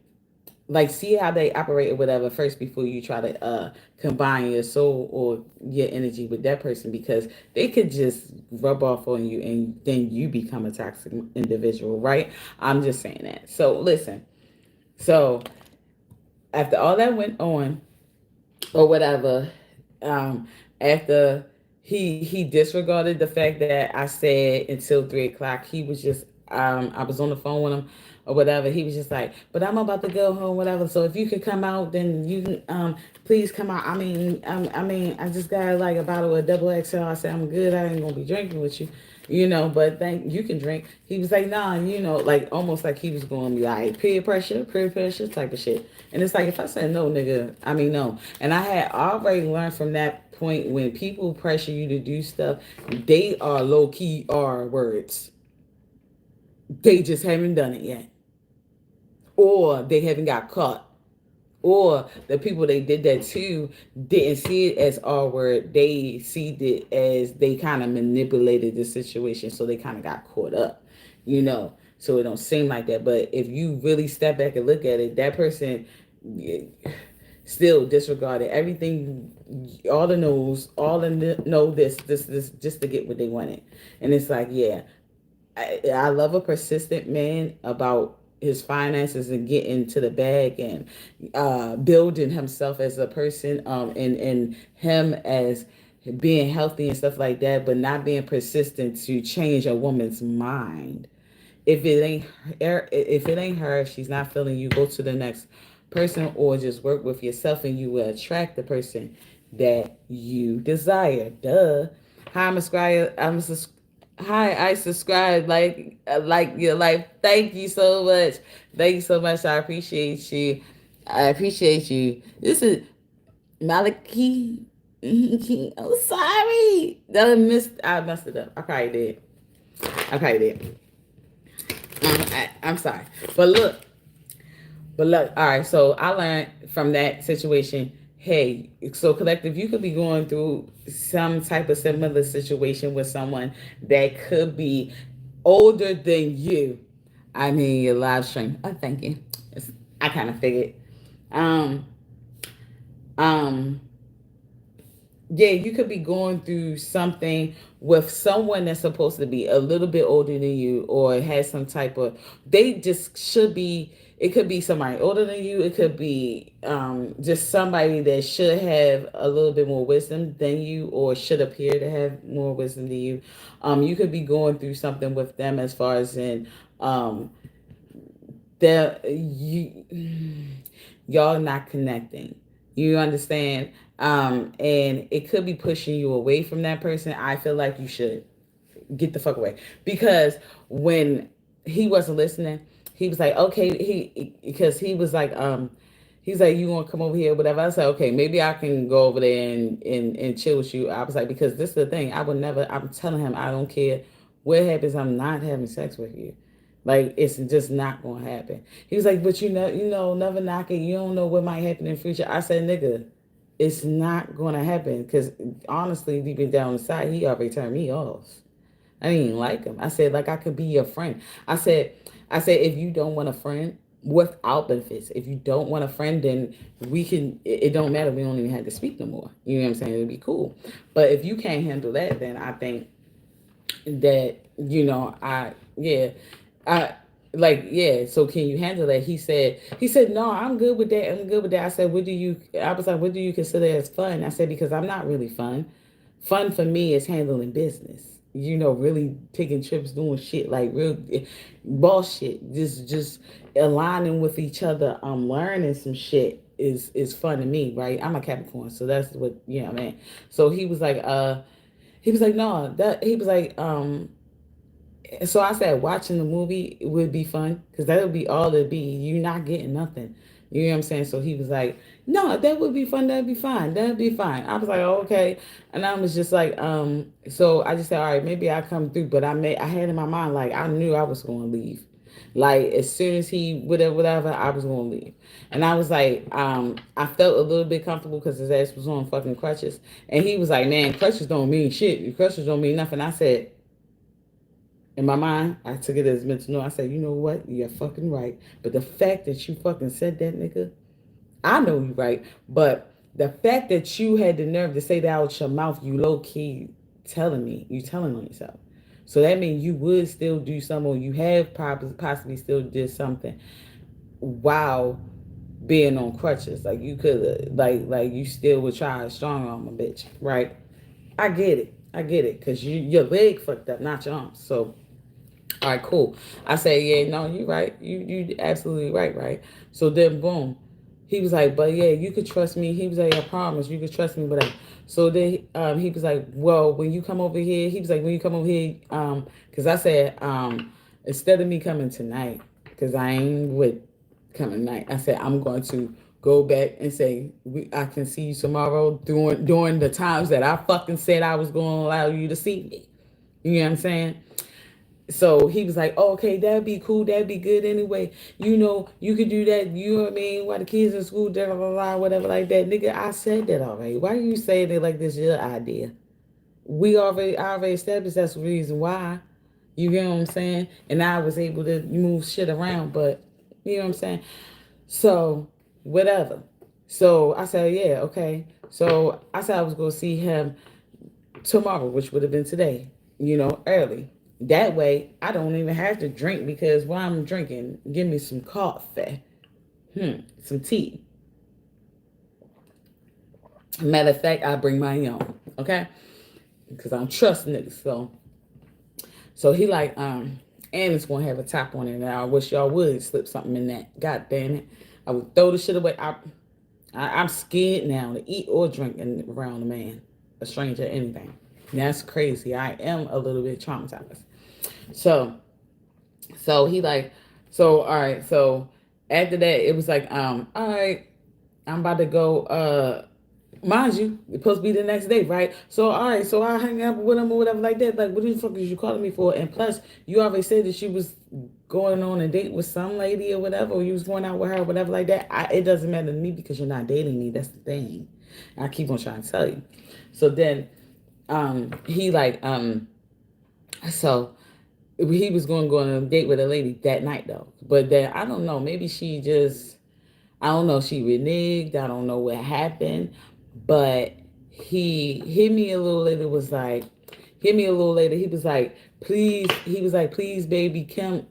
like see how they operate or whatever first before you try to combine your soul or your energy with that person, because they could just rub off on you and then you become a toxic individual, right? I'm just saying that. So listen, so after all that went on or whatever, after he disregarded the fact that I said until 3 o'clock, he was just I was on the phone with him or whatever. He was just like, but I'm about to go home, whatever. So if you could come out, then you can please come out. I mean, I just got like a bottle of double XL. I said I'm good. I ain't gonna be drinking with you, but thank you can drink. He was like, nah, like almost like he was going to be like peer pressure type of shit. And it's like if I said no, nigga, I mean no. And I had already learned from that point when people pressure you to do stuff, they are low key R words. They just haven't done it yet, or they haven't got caught, or the people they did that to didn't see it as R word. They see it as they kind of manipulated the situation, so they kind of got caught up, So it don't seem like that. But if you really step back and look at it, that person still disregarded everything, all the no's, all the no, this, just to get what they wanted. And it's like, yeah, I love a persistent man about his finances and getting to the bag and building himself as a person, and him as being healthy and stuff like that, but not being persistent to change a woman's mind. If it ain't her, if she's not feeling you, go to the next person or just work with yourself and you will attract the person that you desire. Duh. Hi, I'm a scribe. Hi, I subscribe. Like your life. Thank you so much. Thank you so much. I appreciate you. I appreciate you. This is Maliki. I'm sorry. I messed it up. I probably did. I'm sorry. But look, all right, so I learned from that situation, hey, so collective, you could be going through some type of similar situation with someone that could be older than you. I mean, your live stream. Oh, thank you. I kind of figured. Um, um, Yeah, you could be going through something with someone that's supposed to be a little bit older than you or has some type of, they just should be, it could be somebody older than you, it could be just somebody that should have a little bit more wisdom than you or should appear to have more wisdom than you. You could be going through something with them as far as in um, that y'all not connecting. You understand? And it could be pushing you away from that person. I feel like you should get the fuck away because when he wasn't listening, he was like, okay, because he was like, he's like, you want to come over here, whatever. I said, okay, maybe I can go over there and chill with you. I was like, because this is the thing, I would never. I'm telling him, I don't care what happens. I'm not having sex with you. Like it's just not gonna happen. He was like, but never knock it. You don't know what might happen in the future. I said, nigga, it's not gonna happen because honestly, deep down inside, he already turned me off. I didn't even like him. I said, like, I could be your friend. I said, if you don't want a friend without benefits, if you don't want a friend, then we can, it don't matter. We don't even have to speak no more. You know what I'm saying? It'd be cool. But if you can't handle that, then I think that, yeah, I, like, yeah, so can you handle that? He said, no, I'm good with that. I'm good with that. I was like, what do you consider as fun? I said, because I'm not really fun. Fun for me is handling business. Really taking trips, doing shit like real boss shit. Just aligning with each other. Learning some shit is fun to me, right? I'm a Capricorn, so that's what man. So he was like, no, that he was like, so I said watching the movie would be fun because that would be all it'd be. You're not getting nothing. You know what I'm saying? So he was like, no, that would be fun. That'd be fine. That'd be fine. I was like, oh, okay. And I was just like, so I just said, all right, maybe I'll come through. But I had in my mind, like, I knew I was going to leave. Like, as soon as he, whatever, I was going to leave. And I was like, I felt a little bit comfortable because his ass was on fucking crutches. And he was like, man, crutches don't mean shit. Crutches don't mean nothing. I said, in my mind, I took it as mental. No, I said, you know what? You're fucking right. But the fact that you fucking said that, nigga, I know you right. But the fact that you had the nerve to say that out your mouth, you low key telling me, you telling on yourself. So that means you would still do something, or you have possibly still did something while being on crutches. Like you could, like you still would try a strong arm a bitch, right? I get it. I get it. Because your leg fucked up, not your arms. So all right, cool. I say, yeah, no, you right. You absolutely right, right? So then boom. He was like, but yeah, you could trust me. He was like, I promise, you could trust me, whatever. So then he was like, well, when you come over here, he was like, when you come over here, because I said, instead of me coming tonight, because I ain't with coming tonight, I said, I'm going to go back and say, I can see you tomorrow during the times that I fucking said I was going to allow you to see me. You know what I'm saying? So he was like, oh, okay, that'd be cool. That'd be good anyway. You could do that. You know what I mean? While the kids in school, blah, blah, blah, whatever like that. Nigga, I said that already. Why are you saying it like this is your idea? I already established that's the reason why. You get what I'm saying? And I was able to move shit around, but you know what I'm saying? So, whatever. So I said, yeah, okay. So I said I was going to see him tomorrow, which would have been today, early. That way, I don't even have to drink because while I'm drinking, give me some coffee, some tea. Matter of fact, I bring my own, okay? Because I'm trusting it. So he like, and it's gonna have a top on it. And I wish y'all would slip something in that. God damn it, I would throw the shit away. I'm scared now to eat or drink around a man, a stranger, anything. That's crazy. I am a little bit traumatized. So, he like, so all right. So after that, it was like, all right, I'm about to go. Mind you, it's supposed to be the next day, right? So all right, so I hang out with him or whatever like that. Like, what the fuck is you calling me for? And plus, you already said that she was going on a date with some lady or whatever, or you was going out with her or whatever like that. It doesn't matter to me because you're not dating me. That's the thing. I keep on trying to tell you. So then, he like, so he was going to go on a date with a lady that night though. But then I don't know. Maybe I don't know. She reneged. I don't know what happened, but he hit me a little later, was like, hit me a little later. He was like, please, he was like, please, baby, come,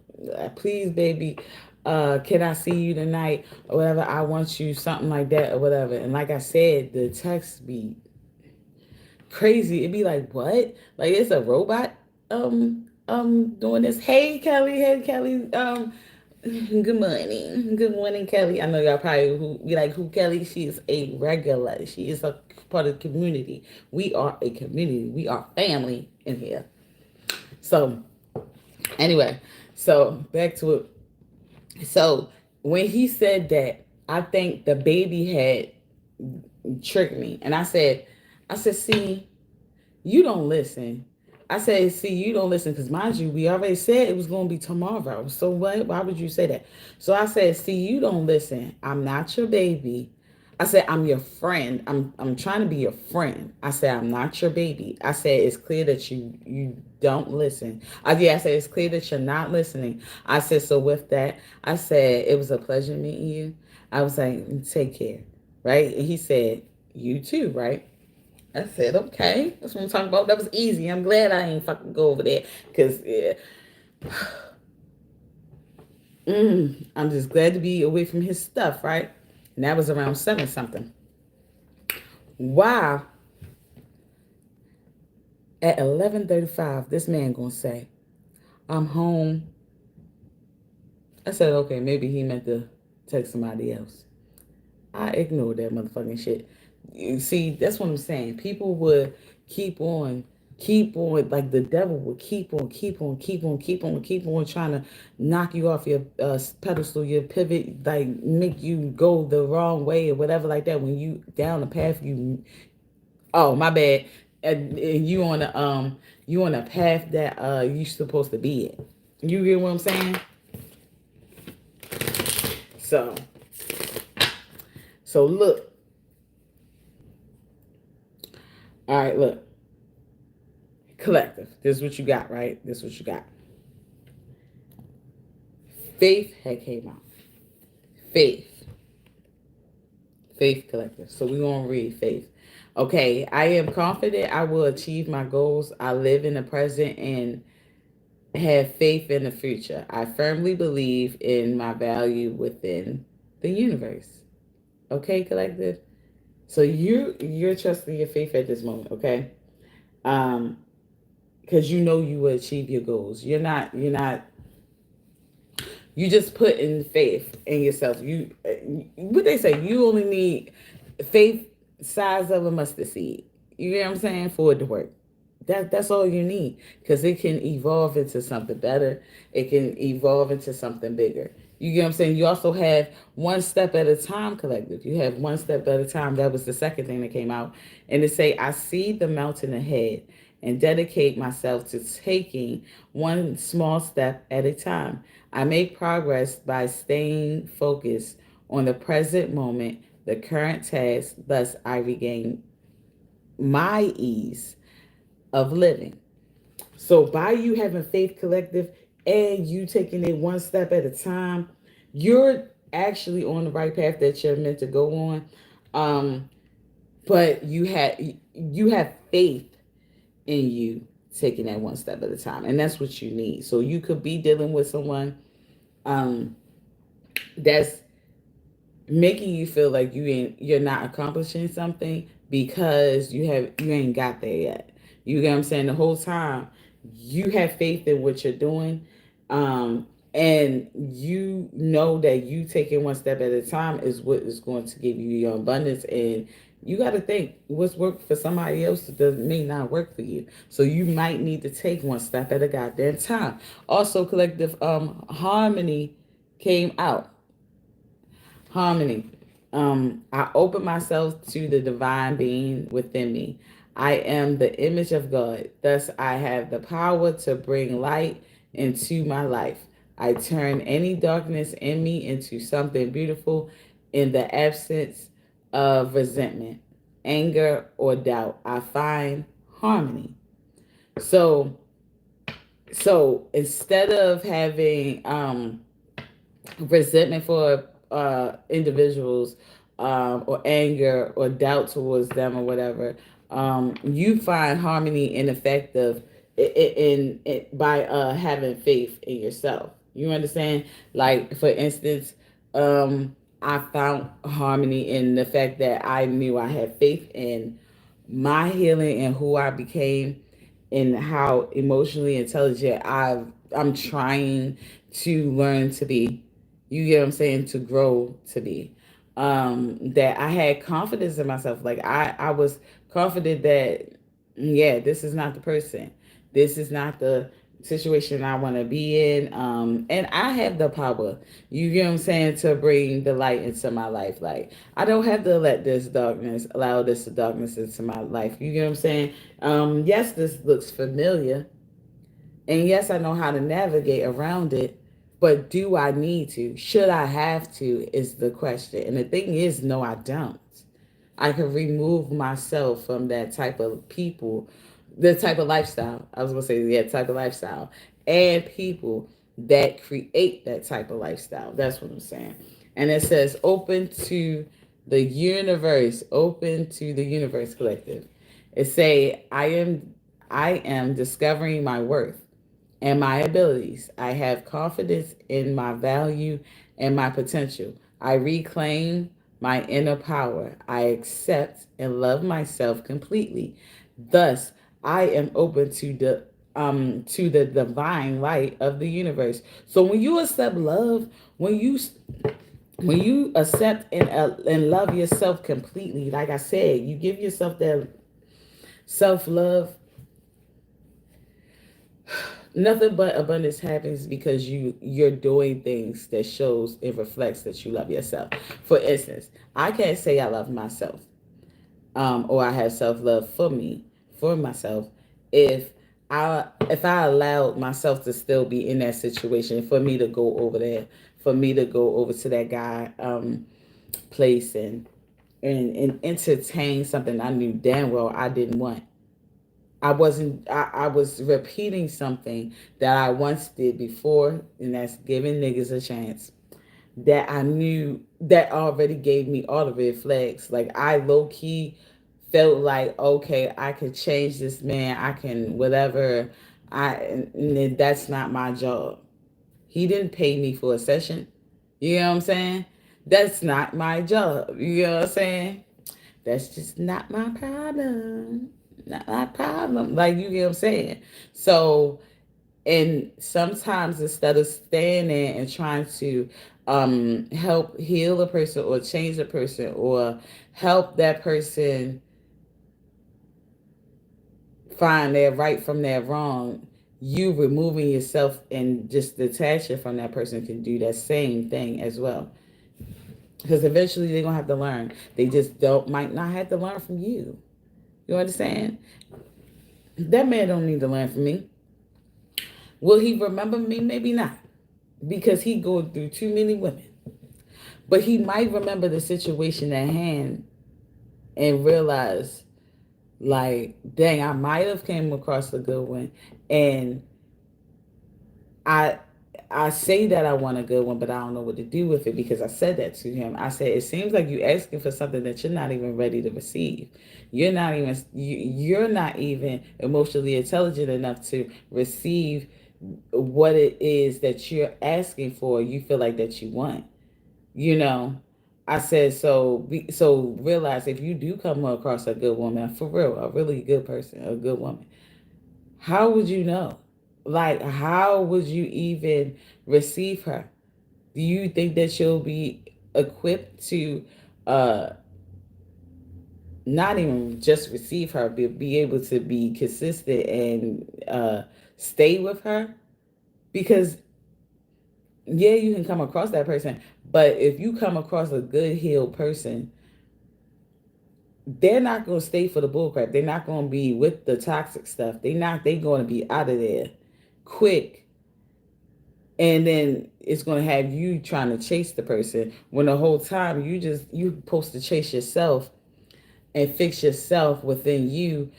please, baby, can I see you tonight or whatever? I want you, something like that or whatever. And like I said, the text be crazy. It'd be like, what? Like it's a robot doing this. Hey Kelly, good morning. Good morning, Kelly. I know y'all probably who be like, who Kelly? She is a regular. She is a part of the community. We are a community. We are family in here. So anyway, so back to it. So when he said that, I think the baby had tricked me. And I said, see, you don't listen. I said, see, you don't listen because, mind you, we already said it was going to be tomorrow. So what? Why would you say that? So I said, see, you don't listen. I'm not your baby. I said, I'm your friend. I'm trying to be your friend. I said, I'm not your baby. I said, it's clear that you don't listen. I said, it's clear that you're not listening. I said, so with that, I said, it was a pleasure meeting you. I was like, take care. Right? And he said, you too, right? I said, okay, that's what I'm talking about. That was easy. I'm glad I ain't fucking go over there. Because I'm just glad to be away from his stuff, right? And that was around 7 something. Wow. At 11:35, this man gonna say, I'm home. I said, okay, maybe he meant to text somebody else. I ignored that motherfucking shit. You see, that's what I'm saying. People would keep on, like the devil would keep on trying to knock you off your pedestal, your pivot, like make you go the wrong way or whatever like that. When you down the path, oh my bad, and you on a path that you supposed to be in. You get what I'm saying? So look, all right, look. Collective. This is what you got, right? This is what you got. Faith had came out. Faith. Faith Collective. So we're going to read Faith. Okay, I am confident I will achieve my goals. I live in the present and have faith in the future. I firmly believe in my value within the universe. Okay, Collective? So you're trusting your faith at this moment, okay? Because you know you will achieve your goals. You just put in faith in yourself. You what they say, you only need faith size of a mustard seed. You get what I'm saying? For it to work. That's all you need, because it can evolve into something better. It can evolve into something bigger. You get what I'm saying? You also have one step at a time, Collective. You have one step at a time. That was the second thing that came out. And it say, I see the mountain ahead and dedicate myself to taking one small step at a time. I make progress by staying focused on the present moment, the current task, thus I regain my ease of living. So by you having Faith Collective and you taking it one step at a time, you're actually on the right path that you're meant to go on. But you have faith in you taking that one step at a time, and that's what you need. So you could be dealing with someone that's making you feel like you're not accomplishing something because you ain't got there yet. You get what I'm saying? The whole time you have faith in what you're doing, and you know that you taking one step at a time is what is going to give you your abundance. And you got to think, what's worked for somebody else may not work for you. So you might need to take one step at a goddamn time. Also, Collective, harmony came out. Harmony. I open myself to the divine being within me. I am the image of God. Thus, I have the power to bring light into my life. I turn any darkness in me into something beautiful in the absence of resentment, anger, or doubt. I find harmony. So, instead of having resentment for individuals or anger or doubt towards them or whatever, you find harmony and effective in by having faith in yourself. You understand? Like for instance, I found harmony in the fact that I knew I had faith in my healing and who I became and how emotionally intelligent I'm trying to learn to be. You get what I'm saying? To grow to be. That I had confidence in myself. Like I was confident that yeah, this is not the person. This is not the situation I want to be in. And I have the power, you get what I'm saying, to bring the light into my life. Like I don't have to let this darkness allow this darkness into my life. You get what I'm saying? Yes, this looks familiar, and yes, I know how to navigate around it. But do I need to? Should I have to? Is the question. And the thing is, no, I don't. I can remove myself from that type of people, the type of lifestyle. I was gonna say, yeah, type of lifestyle, and people that create that type of lifestyle. That's what I'm saying. And it says open to the universe collective. It say, I am discovering my worth and my abilities. I have confidence in my value and my potential. I reclaim my inner power. I accept and love myself completely. Thus, I am open to the divine light of the universe. So when you accept love, when you accept and love yourself completely, like I said, you give yourself that self love, nothing but abundance happens because you're doing things that shows and reflects that you love yourself. For instance, I can't say I love myself, or I have self love for myself, if I allowed myself to still be in that situation, for me to go over there, for me to go over to that guy place and entertain something I knew damn well I didn't want. I was repeating something that I once did before, and that's giving niggas a chance. That I knew that already gave me all the red flags. Like I low key felt like, okay, I could change this man. I can whatever. And that's not my job. He didn't pay me for a session. You know what I'm saying? That's not my job. You know what I'm saying? That's just not my problem. Not my problem. Like, you get what I'm saying? So, and sometimes instead of staying there and trying to help heal a person or change a person or help that person find their right from their wrong, you removing yourself and just detaching from that person can do that same thing as well. Because eventually they're gonna have to learn. They just don't might not have to learn from you. You understand? That man don't need to learn from me. Will he remember me? Maybe not. Because he go through too many women. But he might remember the situation at hand and realize, like, dang, I might have came across a good one. And I I say that I want a good one, but I don't know what to do with it because I said that to him. I said, it seems like you're asking for something that you're not even ready to receive. You're not even emotionally intelligent enough to receive what it is that you're asking for. You feel like that you want, you know. I said, so realize if you do come across a good woman, for real, a really good person, a good woman, how would you know? Like, how would you even receive her? Do you think that she'll be equipped to uh not even just receive her, but be able to be consistent and stay with her? Because yeah, you can come across that person, but if you come across a good healed person, they're not going to stay for the bullcrap. They're not going to be with the toxic stuff. They're going to be out of there quick. And then it's going to have you trying to chase the person when the whole time you supposed to chase yourself and fix yourself within you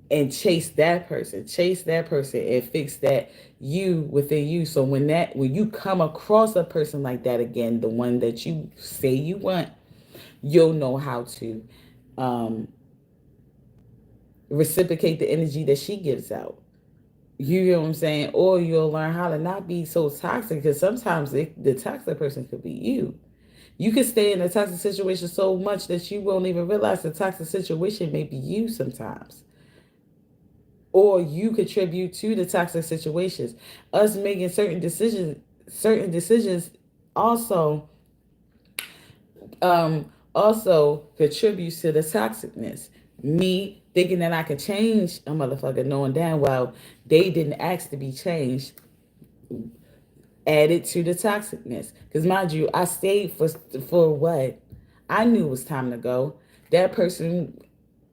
and chase that person and fix that you within you. So when you come across a person like that again, the one that you say you want, you'll know how to um, reciprocate the energy that she gives out. You know what I'm saying? Or you'll learn how to not be so toxic, because sometimes the toxic person could be you. You can stay in a toxic situation so much that you won't even realize the toxic situation may be you sometimes. Or you contribute to the toxic situations. Us making certain decisions also also contributes to the toxicness. Me thinking that I could change a motherfucker, knowing damn well they didn't ask to be changed, added to the toxicness. Because mind you, I stayed for what? I knew it was time to go. That person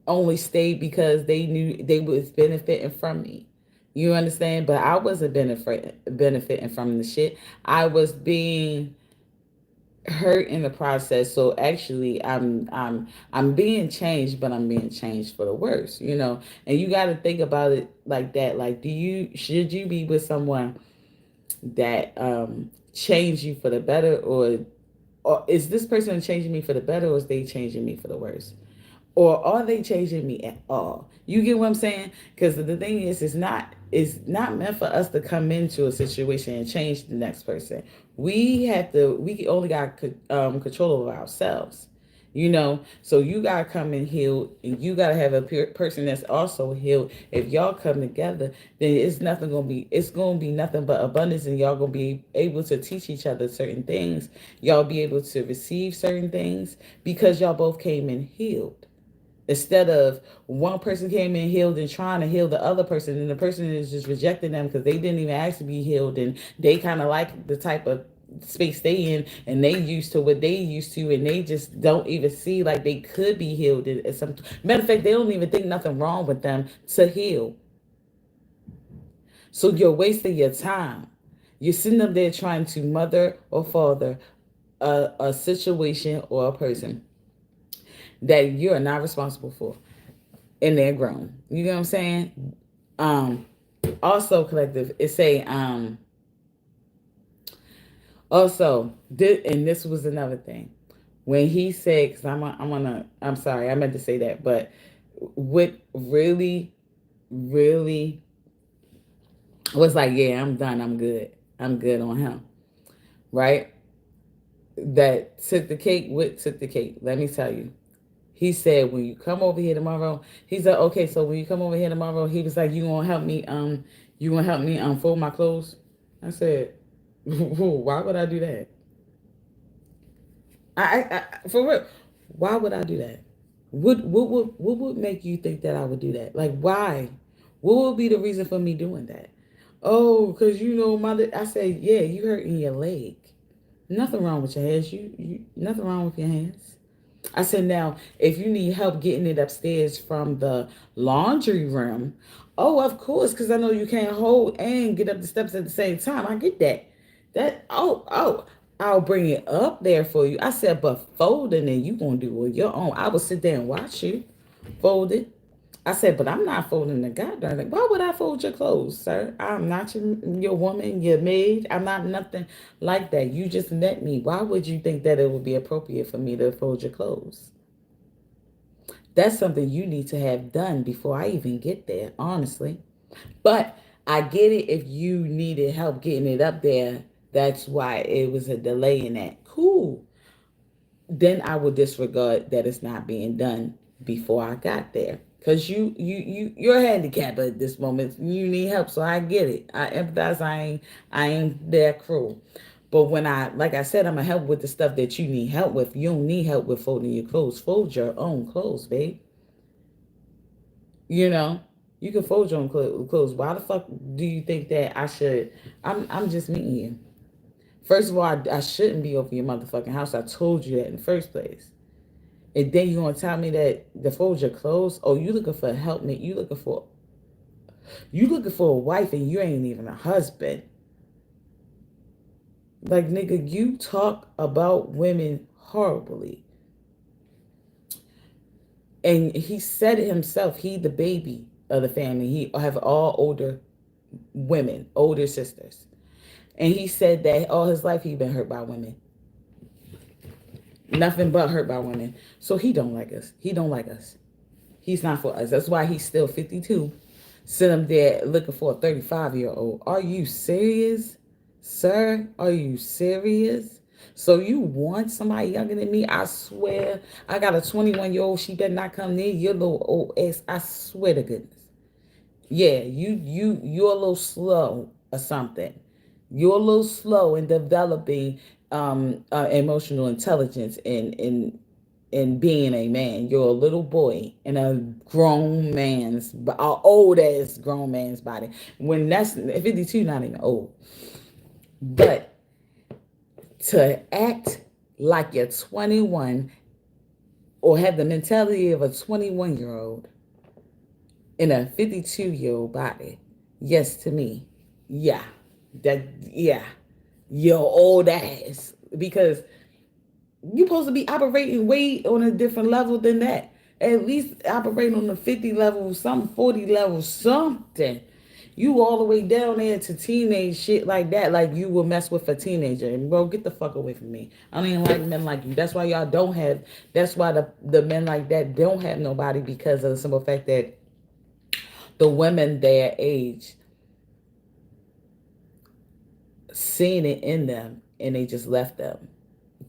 only stayed because they knew they was benefiting from me. You understand? But I wasn't benefiting from the shit. I was being hurt in the process. So actually I'm being changed, but I'm being changed for the worse, you know. And you got to think about it like that. Like, should you be with someone that change you for the better, or is this person changing me for the better, or is they changing me for the worse? Or are they changing me at all? You get what I'm saying? Because the thing is, it's not meant for us to come into a situation and change the next person. We only got control over ourselves. You know, so you gotta come in healed, and you gotta have a person that's also healed. If y'all come together, then it's gonna be nothing but abundance, and y'all gonna be able to teach each other certain things. Y'all be able to receive certain things because y'all both came in healed. Instead of one person came in healed and trying to heal the other person, and the person is just rejecting them because they didn't even ask to be healed, and they kind of like the type of space they in, and they used to what they used to, and they just don't even see like they could be healed. At some matter of fact, they don't even think nothing wrong with them to heal. So you're wasting your time. You're sitting up there trying to mother or father a situation or a person that you are not responsible for, and they're grown. You know what I'm saying? Um, Also, collective, it say also and this was another thing when he said, because I'm sorry, I meant to say that, but what really was like, yeah, I'm done, I'm good on him, right? That took the cake. What took the cake? Let me tell you. He said, when you come over here tomorrow, he said, okay, so when you come over here tomorrow, he was like, you gonna help me fold my clothes? I said, why would I do that? For real, why would I do that? What would make you think that I would do that? Like, why? What would be the reason for me doing that? Oh, because I said, yeah, you hurting your leg. Nothing wrong with your hands. Nothing wrong with your hands. I said, now, if you need help getting it upstairs from the laundry room, oh, of course, because I know you can't hold and get up the steps at the same time. I get that. I'll bring it up there for you. I said, but folding it, you going to do it on your own. I will sit there and watch you fold it. I said, but I'm not folding the goddamn thing. Why would I fold your clothes, sir? I'm not your woman, your maid. I'm not nothing like that. You just met me. Why would you think that it would be appropriate for me to fold your clothes? That's something you need to have done before I even get there, honestly. But I get it if you needed help getting it up there. That's why it was a delay in that. Cool. Then I will disregard that it's not being done before I got there. Cause you're handicapped at this moment. You need help, so I get it. I empathize. I ain't that cruel. But when like I said, I'm gonna help with the stuff that you need help with. You don't need help with folding your clothes. Fold your own clothes, babe. You know, you can fold your own clothes. Why the fuck do you think that I should? I'm just meeting you. First of all, I shouldn't be over your motherfucking house. I told you that in the first place. And then you gonna tell me that to fold your clothes? Oh, you looking for a helpmate? You looking for a wife, and you ain't even a husband. Like, nigga, you talk about women horribly. And he said it himself. He the baby of the family. He have all older women, older sisters. And he said that all his life he been hurt by women. Nothing but hurt by women. So he don't like us. He don't like us. He's not for us. That's why he's still 52. Sit him there looking for a 35-year-old. Are you serious, sir? Are you serious? So you want somebody younger than me? I swear. I got a 21-year-old. She better not come near your little old ass. I swear to goodness. Yeah, you're a little slow or something. You're a little slow in developing emotional intelligence in being a man. You're a little boy in a grown man's, old ass grown man's body. When that's 52, not even old. But to act like you're 21 or have the mentality of a 21-year-old in a 52-year-old body, yes, to me, yeah, yeah, your old ass, because you're supposed to be operating way on a different level than that. At least operate on the 50 level, some 40 level, something. You all the way down there to teenage shit like that, like you will mess with a teenager. And bro, get the fuck away from me. I don't even like men like you. That's why y'all don't have, that's why the men like that don't have nobody, because of the simple fact that the women their age seen it in them and they just left them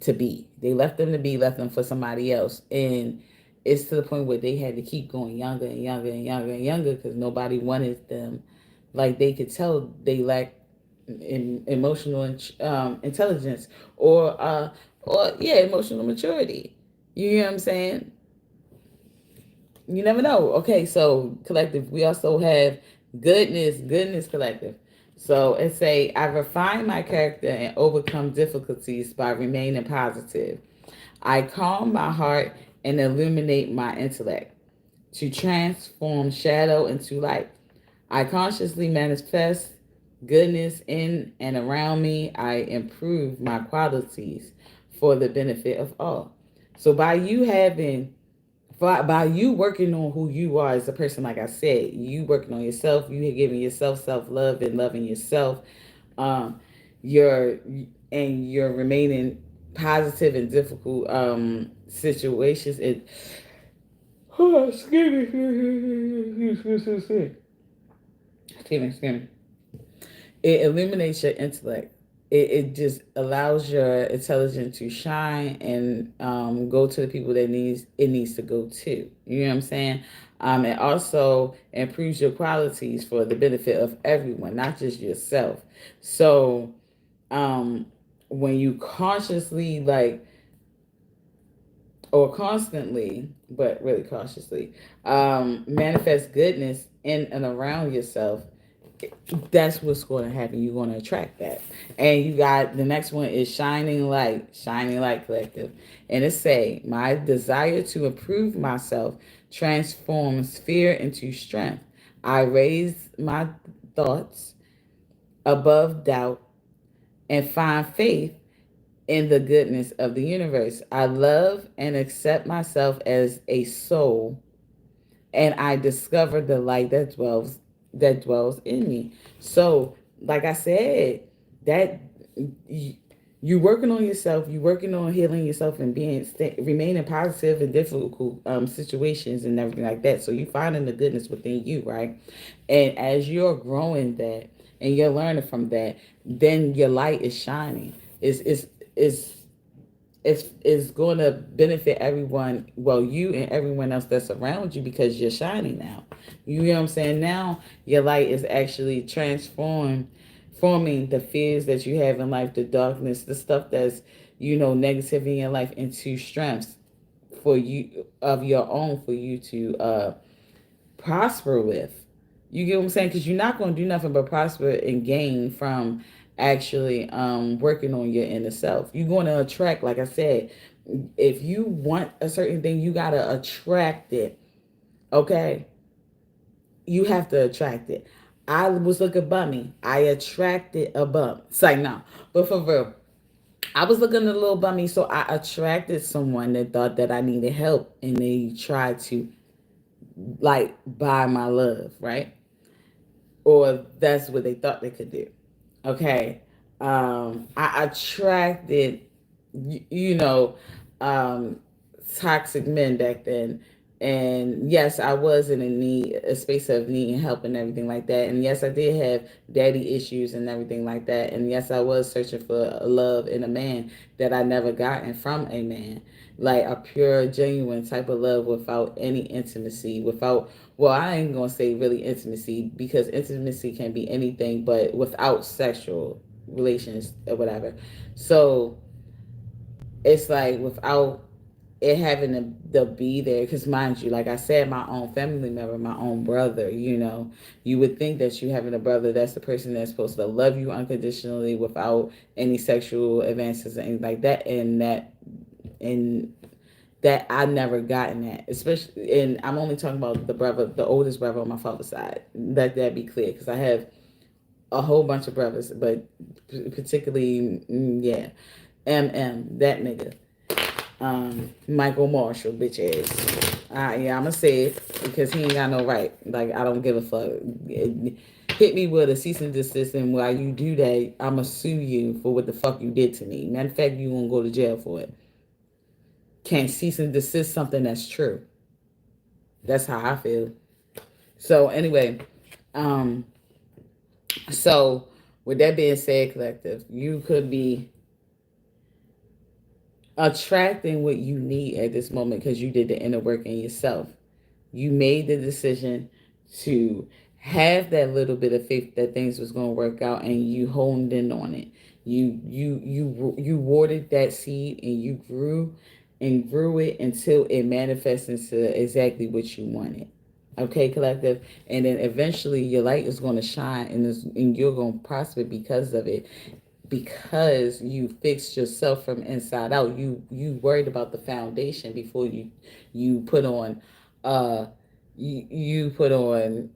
to be. They left them to be, left them for somebody else. And it's to the point where they had to keep going younger and younger and younger and younger because nobody wanted them. Like they could tell they lack in emotional intelligence or yeah, emotional maturity. You know what I'm saying? You never know. Okay, so collective. We also have goodness collective. So it say, I refine my character and overcome difficulties by remaining positive. I calm my heart and illuminate my intellect to transform shadow into light. I consciously manifest goodness in and around me. I improve my qualities for the benefit of all. So by you working on who you are as a person, like I said, you working on yourself, you giving yourself self-love and loving yourself, um, you're you're remaining positive in difficult situations. It oh, excuse me. Excuse me. It illuminates your intellect. It just allows your intelligence to shine and go to the people that needs to go to. You know what I'm saying? It also improves your qualities for the benefit of everyone, not just yourself. So um, when you consciously or constantly, but really cautiously, manifest goodness in and around yourself, that's what's going to happen. You're going to attract that. And you got the next one is shining light collective. And it say, my desire to improve myself transforms fear into strength. I raise my thoughts above doubt and find faith in the goodness of the universe. I love and accept myself as a soul, and I discover the light that dwells in me. So, like I said, that you working on yourself, you working on healing yourself and remaining positive in difficult situations and everything like that. So you finding the goodness within you, right? And as you're growing that and you're learning from that, then your light is shining. Is is going to benefit everyone, well, you and everyone else that's around you, because you're shining now. You know what I'm saying? Now your light is actually forming the fears that you have in life, the darkness, the stuff that's, negative in your life, into strengths for you of your own, for you to prosper with. You get what I'm saying? Because you're not going to do nothing but prosper and gain from actually working on your inner self. You're going to attract, like I said, if you want a certain thing, you got to attract it. Okay? You have to attract it. I was looking bummy. I attracted a bum. It's like, no. But for real, I was looking a little bummy, so I attracted someone that thought that I needed help, and they tried to, like, buy my love, right? Or that's what they thought they could do. Okay. I attracted, you know, um, toxic men back then. And yes, I was in a space of need and help and everything like that. And yes, I did have daddy issues and everything like that. And yes, I was searching for a love in a man that I never gotten from a man, like a pure, genuine type of love without any intimacy, without, well, I ain't gonna say really intimacy, because intimacy can be anything, but without sexual relations or whatever. So it's like without it having to be there, because mind you, like I said, my own family member, my own brother, you would think that you having a brother, that's the person that's supposed to love you unconditionally without any sexual advances and anything like that. And that I never gotten that, especially, and I'm only talking about the brother, the oldest brother on my father's side. Let that be clear, because I have a whole bunch of brothers, but particularly, yeah, that nigga, Michael Marshall, bitch ass. Yeah, I'ma say it because he ain't got no right. Like, I don't give a fuck. Hit me with a cease and desist, and while you do that, I'ma sue you for what the fuck you did to me. Matter of fact, you won't go to jail for it. Can't cease and desist something that's true. That's how I feel. So anyway, um, so with that being said, collective, you could be attracting what you need at this moment because you did the inner work in yourself. You made the decision to have that little bit of faith that things was going to work out, and you honed in on it. You watered that seed, and you grew it until it manifests into exactly what you wanted. Okay, collective. And then eventually your light is going to shine, and you're going to prosper because of it, because you fixed yourself from inside out. You worried about the foundation before you put on you put on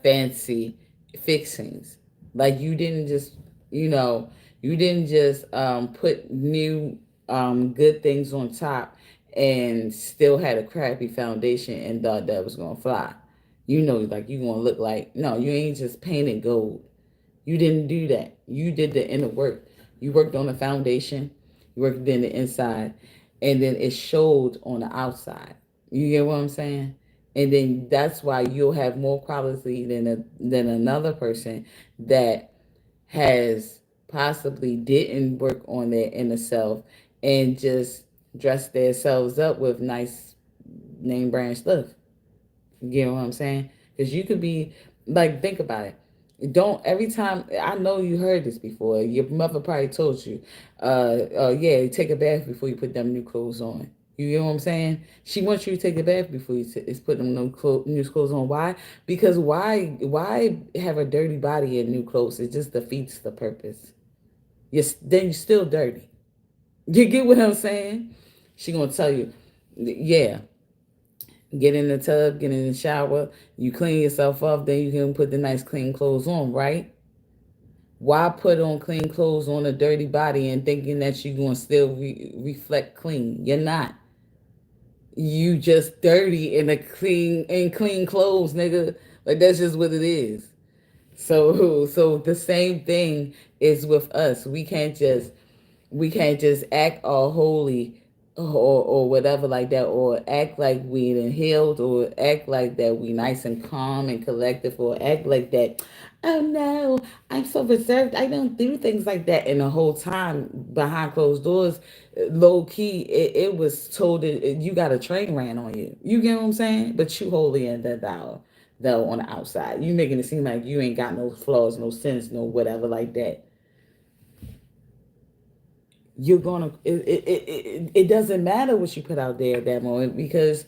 fancy fixings. Like, you didn't just put new good things on top and still had a crappy foundation and thought that was gonna fly. Like, you gonna look like, no, you ain't just painted gold. You didn't do that. You did the inner work. You worked on the foundation. You worked in the inside, and then it showed on the outside. You get what I'm saying? And then that's why you'll have more quality than another person that has possibly didn't work on their inner self and just dress themselves up with nice name brand stuff. You know what I'm saying? Because you could be like, think about it. Don't every time, I know you heard this before. Your mother probably told you, yeah, take a bath before you put them new clothes on. You know what I'm saying? She wants you to take a bath before you put them new clothes on. Why? Because why have a dirty body in new clothes? It just defeats the purpose. Then you're still dirty. You get what I'm saying? She gonna tell you, yeah, get in the tub, get in the shower, you clean yourself up, then you can put the nice clean clothes on, right? Why put on clean clothes on a dirty body and thinking that you're going to still reflect clean? You're not. You just dirty in clean clothes, nigga. Like, that's just what it is. So the same thing is with us. We can't just act all holy or whatever like that, or act like we done healed, or act like that we nice and calm and collective, or act like that, oh no, I'm so reserved, I don't do things like that. And the whole time behind closed doors, low key, it was told that you got a train ran on you. You get what I'm saying? But you holy and that though on the outside. You making it seem like you ain't got no flaws, no sins, no whatever like that. You're gonna it doesn't matter what you put out there at that moment, because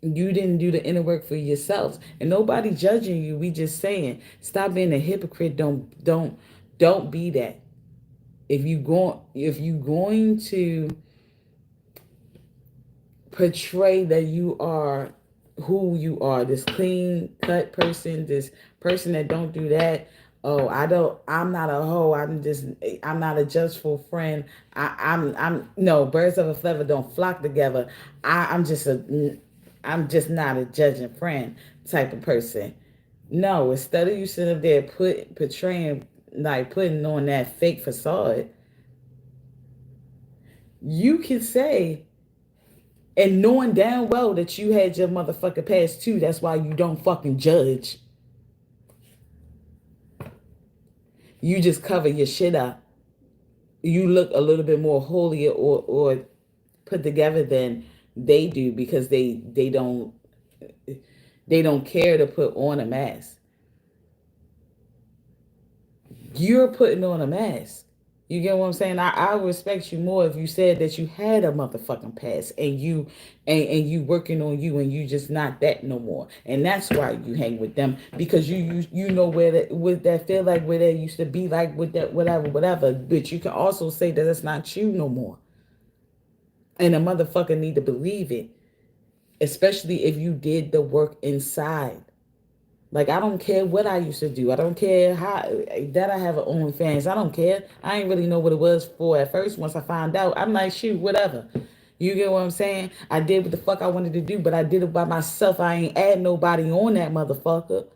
you didn't do the inner work for yourselves, and nobody judging you. We just saying, stop being a hypocrite. Don't be that. If you going to portray that you are who you are, this clean cut person, this person that don't do that. Oh, I'm not a hoe. I'm not a judgeful friend. I'm no, birds of a feather don't flock together. I'm just not a judging friend type of person. No, instead of you sitting up there portraying, like putting on that fake facade, You can say, and knowing damn well that you had your motherfucking past too, that's why you don't fucking judge. You just cover your shit up. You look a little bit more holier or put together than they do because they don't care to put on a mask. You're putting on a mask. You get what I'm saying? I respect you more if you said that you had a motherfucking past and you working on you and you just not that no more. And that's why you hang with them because you know where that what that feel like, where that used to be like, with that whatever. But you can also say that it's not you no more. And a motherfucker need to believe it, especially if you did the work inside. Like, I don't care what I used to do. I don't care how that I have an OnlyFans. I don't care. I ain't really know what it was for at first. Once I found out, I'm like, shoot, whatever. You get what I'm saying? I did what the fuck I wanted to do, but I did it by myself. I ain't add nobody on that motherfucker.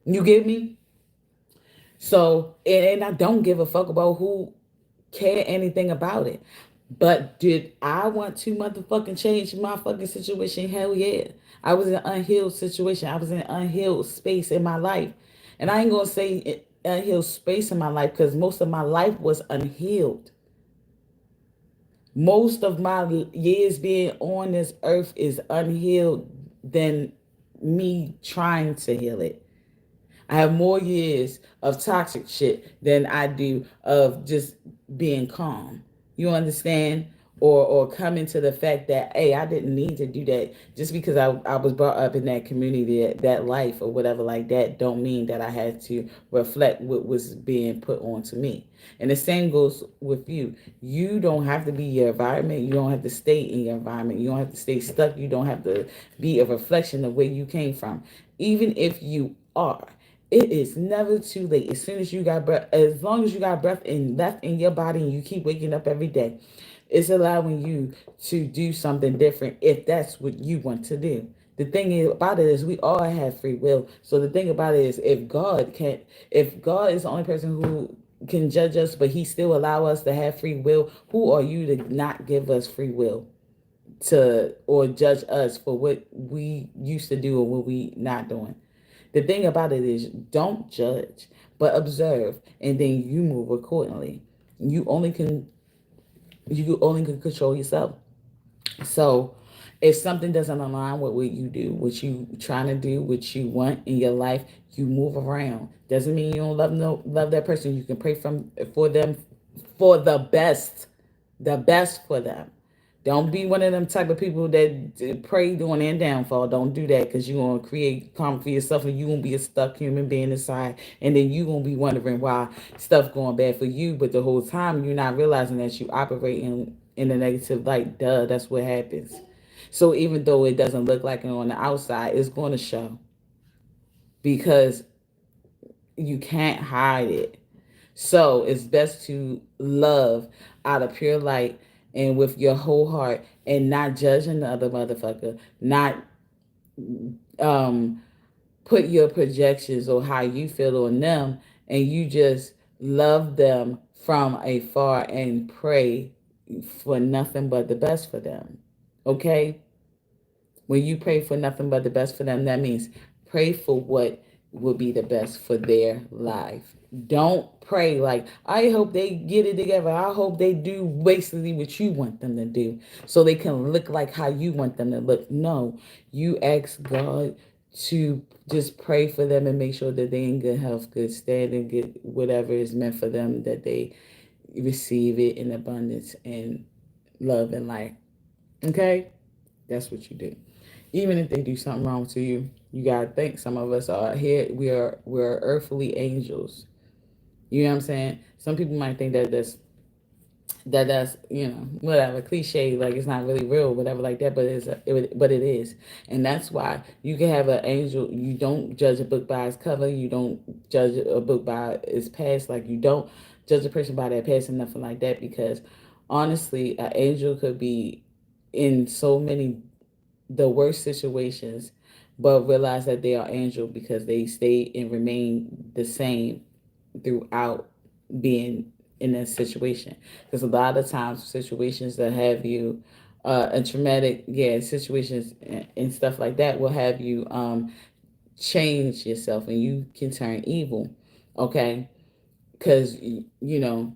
You get me? So, and I don't give a fuck about who care anything about it. But did I want to motherfucking change my fucking situation? Hell yeah. I was in an unhealed situation. I was in an unhealed space in my life. And I ain't gonna say unhealed space in my life because most of my life was unhealed. Most of my years being on this earth is unhealed than me trying to heal it. I have more years of toxic shit than I do of just being calm. You understand? Or coming to the fact that, hey, I didn't need to do that just because I was brought up in that community, that life or whatever like that, don't mean that I had to reflect what was being put onto me. And the same goes with you. You don't have to be your environment. You don't have to stay in your environment. You don't have to stay stuck. You don't have to be a reflection of where you came from. Even if you are, it is never too late. As soon as you got breath, as long as you got breath and left in your body and you keep waking up every day, it's allowing you to do something different if that's what you want to do. The thing about it is we all have free will. So the thing about it is if God is the only person who can judge us, but he still allow us to have free will, who are you to not give us free will to or judge us for what we used to do or what we not doing? The thing about it is don't judge, but observe, and then you move accordingly. You only can control yourself. So if something doesn't align with what you do, what you trying to do, what you want in your life, you move around. Doesn't mean you don't love that person. You can pray for them for the best for them. Don't be one of them type of people that pray during their downfall. Don't do that because you're going to create karma for yourself and you're going to be a stuck human being inside. And then you're going to be wondering why stuff going bad for you. But the whole time you're not realizing that you operate in a negative light. Duh, that's what happens. So even though it doesn't look like it on the outside, it's going to show because you can't hide it. So it's best to love out of pure light and with your whole heart and not judge another motherfucker, not um put your projections or how you feel on them, and you just love them from afar and pray for nothing but the best for them. Okay? When you pray for nothing but the best for them, that means pray for what will be the best for their life. Don't pray like, I hope they get it together. I hope they do basically what you want them to do so they can look like how you want them to look. No, you ask God to just pray for them and make sure that they in good health, good standing, get whatever is meant for them, that they receive it in abundance and love and light. Okay? That's what you do. Even if they do something wrong to you, you gotta think some of us are here. We're earthly angels. You know what I'm saying? Some people might think that's whatever cliche, like it's not really real, whatever like that. But but it is, and that's why you can have an angel. You don't judge a book by its cover. You don't judge a book by its past. Like you don't judge a person by their past and nothing like that. Because honestly, an angel could be in so many the worst situations, but realize that they are angel because they stay and remain the same throughout being in that situation. Because a lot of times situations that have you and traumatic situations and stuff like that will have you change yourself and you can turn evil. Okay, because you know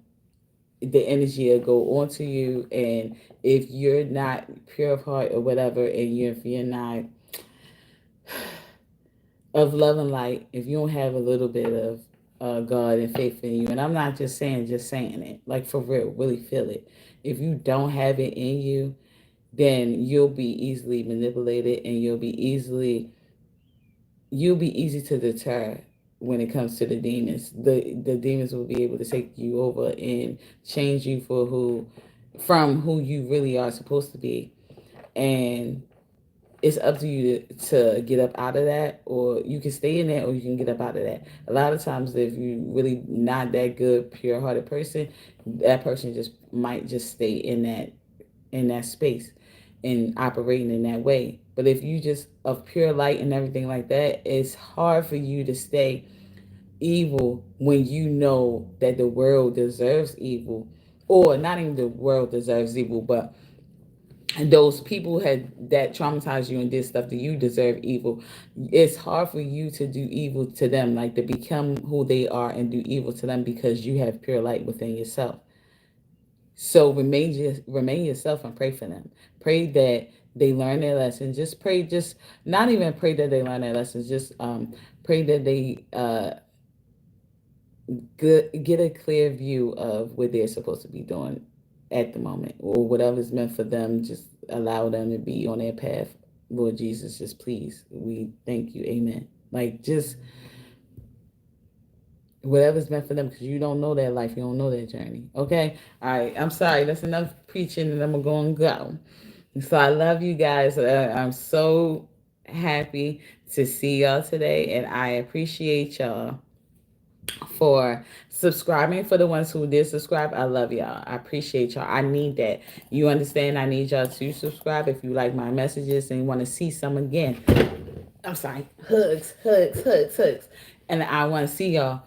the energy will go onto you, and if you're not pure of heart or whatever, and if you're not of love and light, if you don't have a little bit of God and faith in you, and I'm not just saying it, like for real, really feel it. If you don't have it in you, then you'll be easily manipulated, and you'll be easy to deter when it comes to the demons. The demons will be able to take you over and change you from who you really are supposed to be. And it's up to you to get up out of that, or you can stay in that, or you can get up out of that. A lot of times, if you really not that good, pure-hearted person, that person just might just stay in that space and operating in that way. But if you just of pure light and everything like that, it's hard for you to stay evil when you know that the world deserves evil, or not even the world deserves evil, but those people had that traumatized you and did stuff that you deserve evil. It's hard for you to do evil to them, like to become who they are and do evil to them, because you have pure light within yourself. So remain yourself and pray for them. Pray that they learn their lesson. Just pray, just not even pray that they learn their lessons. Just pray that they get a clear view of what they're supposed to be doing at the moment, or whatever's meant for them. Just allow them to be on their path. Lord Jesus, just please, we thank you. Amen. Like, just whatever's meant for them, because you don't know their life, you don't know their journey. Okay? All right, I'm sorry, that's enough preaching, and I'm going to go. So I love you guys. I'm so happy to see y'all today, and I appreciate y'all for subscribing. For the ones who did subscribe, I love y'all. I appreciate y'all. I need that. You understand? I need y'all to subscribe if you like my messages and you want to see some again. I'm sorry. Hugs, hugs, hugs, hugs. And I want to see y'all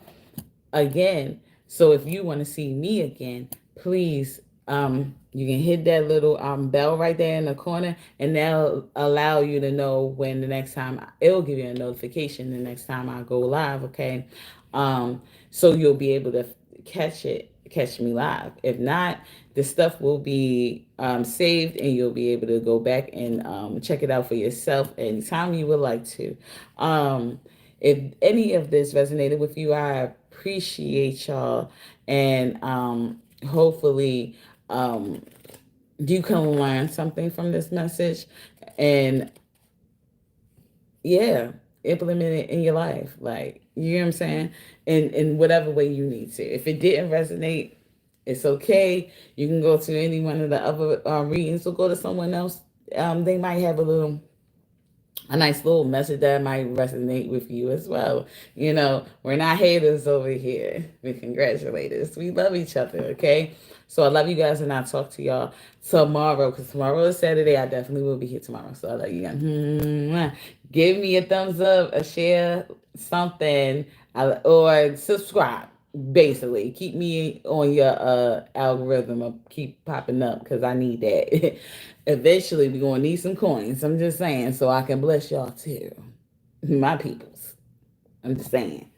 again. So if you want to see me again, please you can hit that little bell right there in the corner, and that'll allow you to know when the next time, it'll give you a notification the next time I go live. Okay. So you'll be able to catch me live. If not, the stuff will be saved, and you'll be able to go back and check it out for yourself anytime you would like to. If any of this resonated with you, I appreciate y'all, and hopefully you can learn something from this message, and yeah, implement it in your life. Like, you know what I'm saying? In whatever way you need to. If it didn't resonate, it's okay. You can go to any one of the other readings, or go to someone else. They might have a nice little message that might resonate with you as well. You know, we're not haters over here. We're congratulators. We love each other, okay? So I love you guys, and I'll talk to y'all tomorrow, because tomorrow is Saturday. I definitely will be here tomorrow. So I love you guys. Give me a thumbs up, a share, something, or subscribe. Basically, keep me on your algorithm of keep popping up, because I need that. Eventually, we're going to need some coins. I'm just saying, so I can bless y'all too. My peoples. I'm just saying.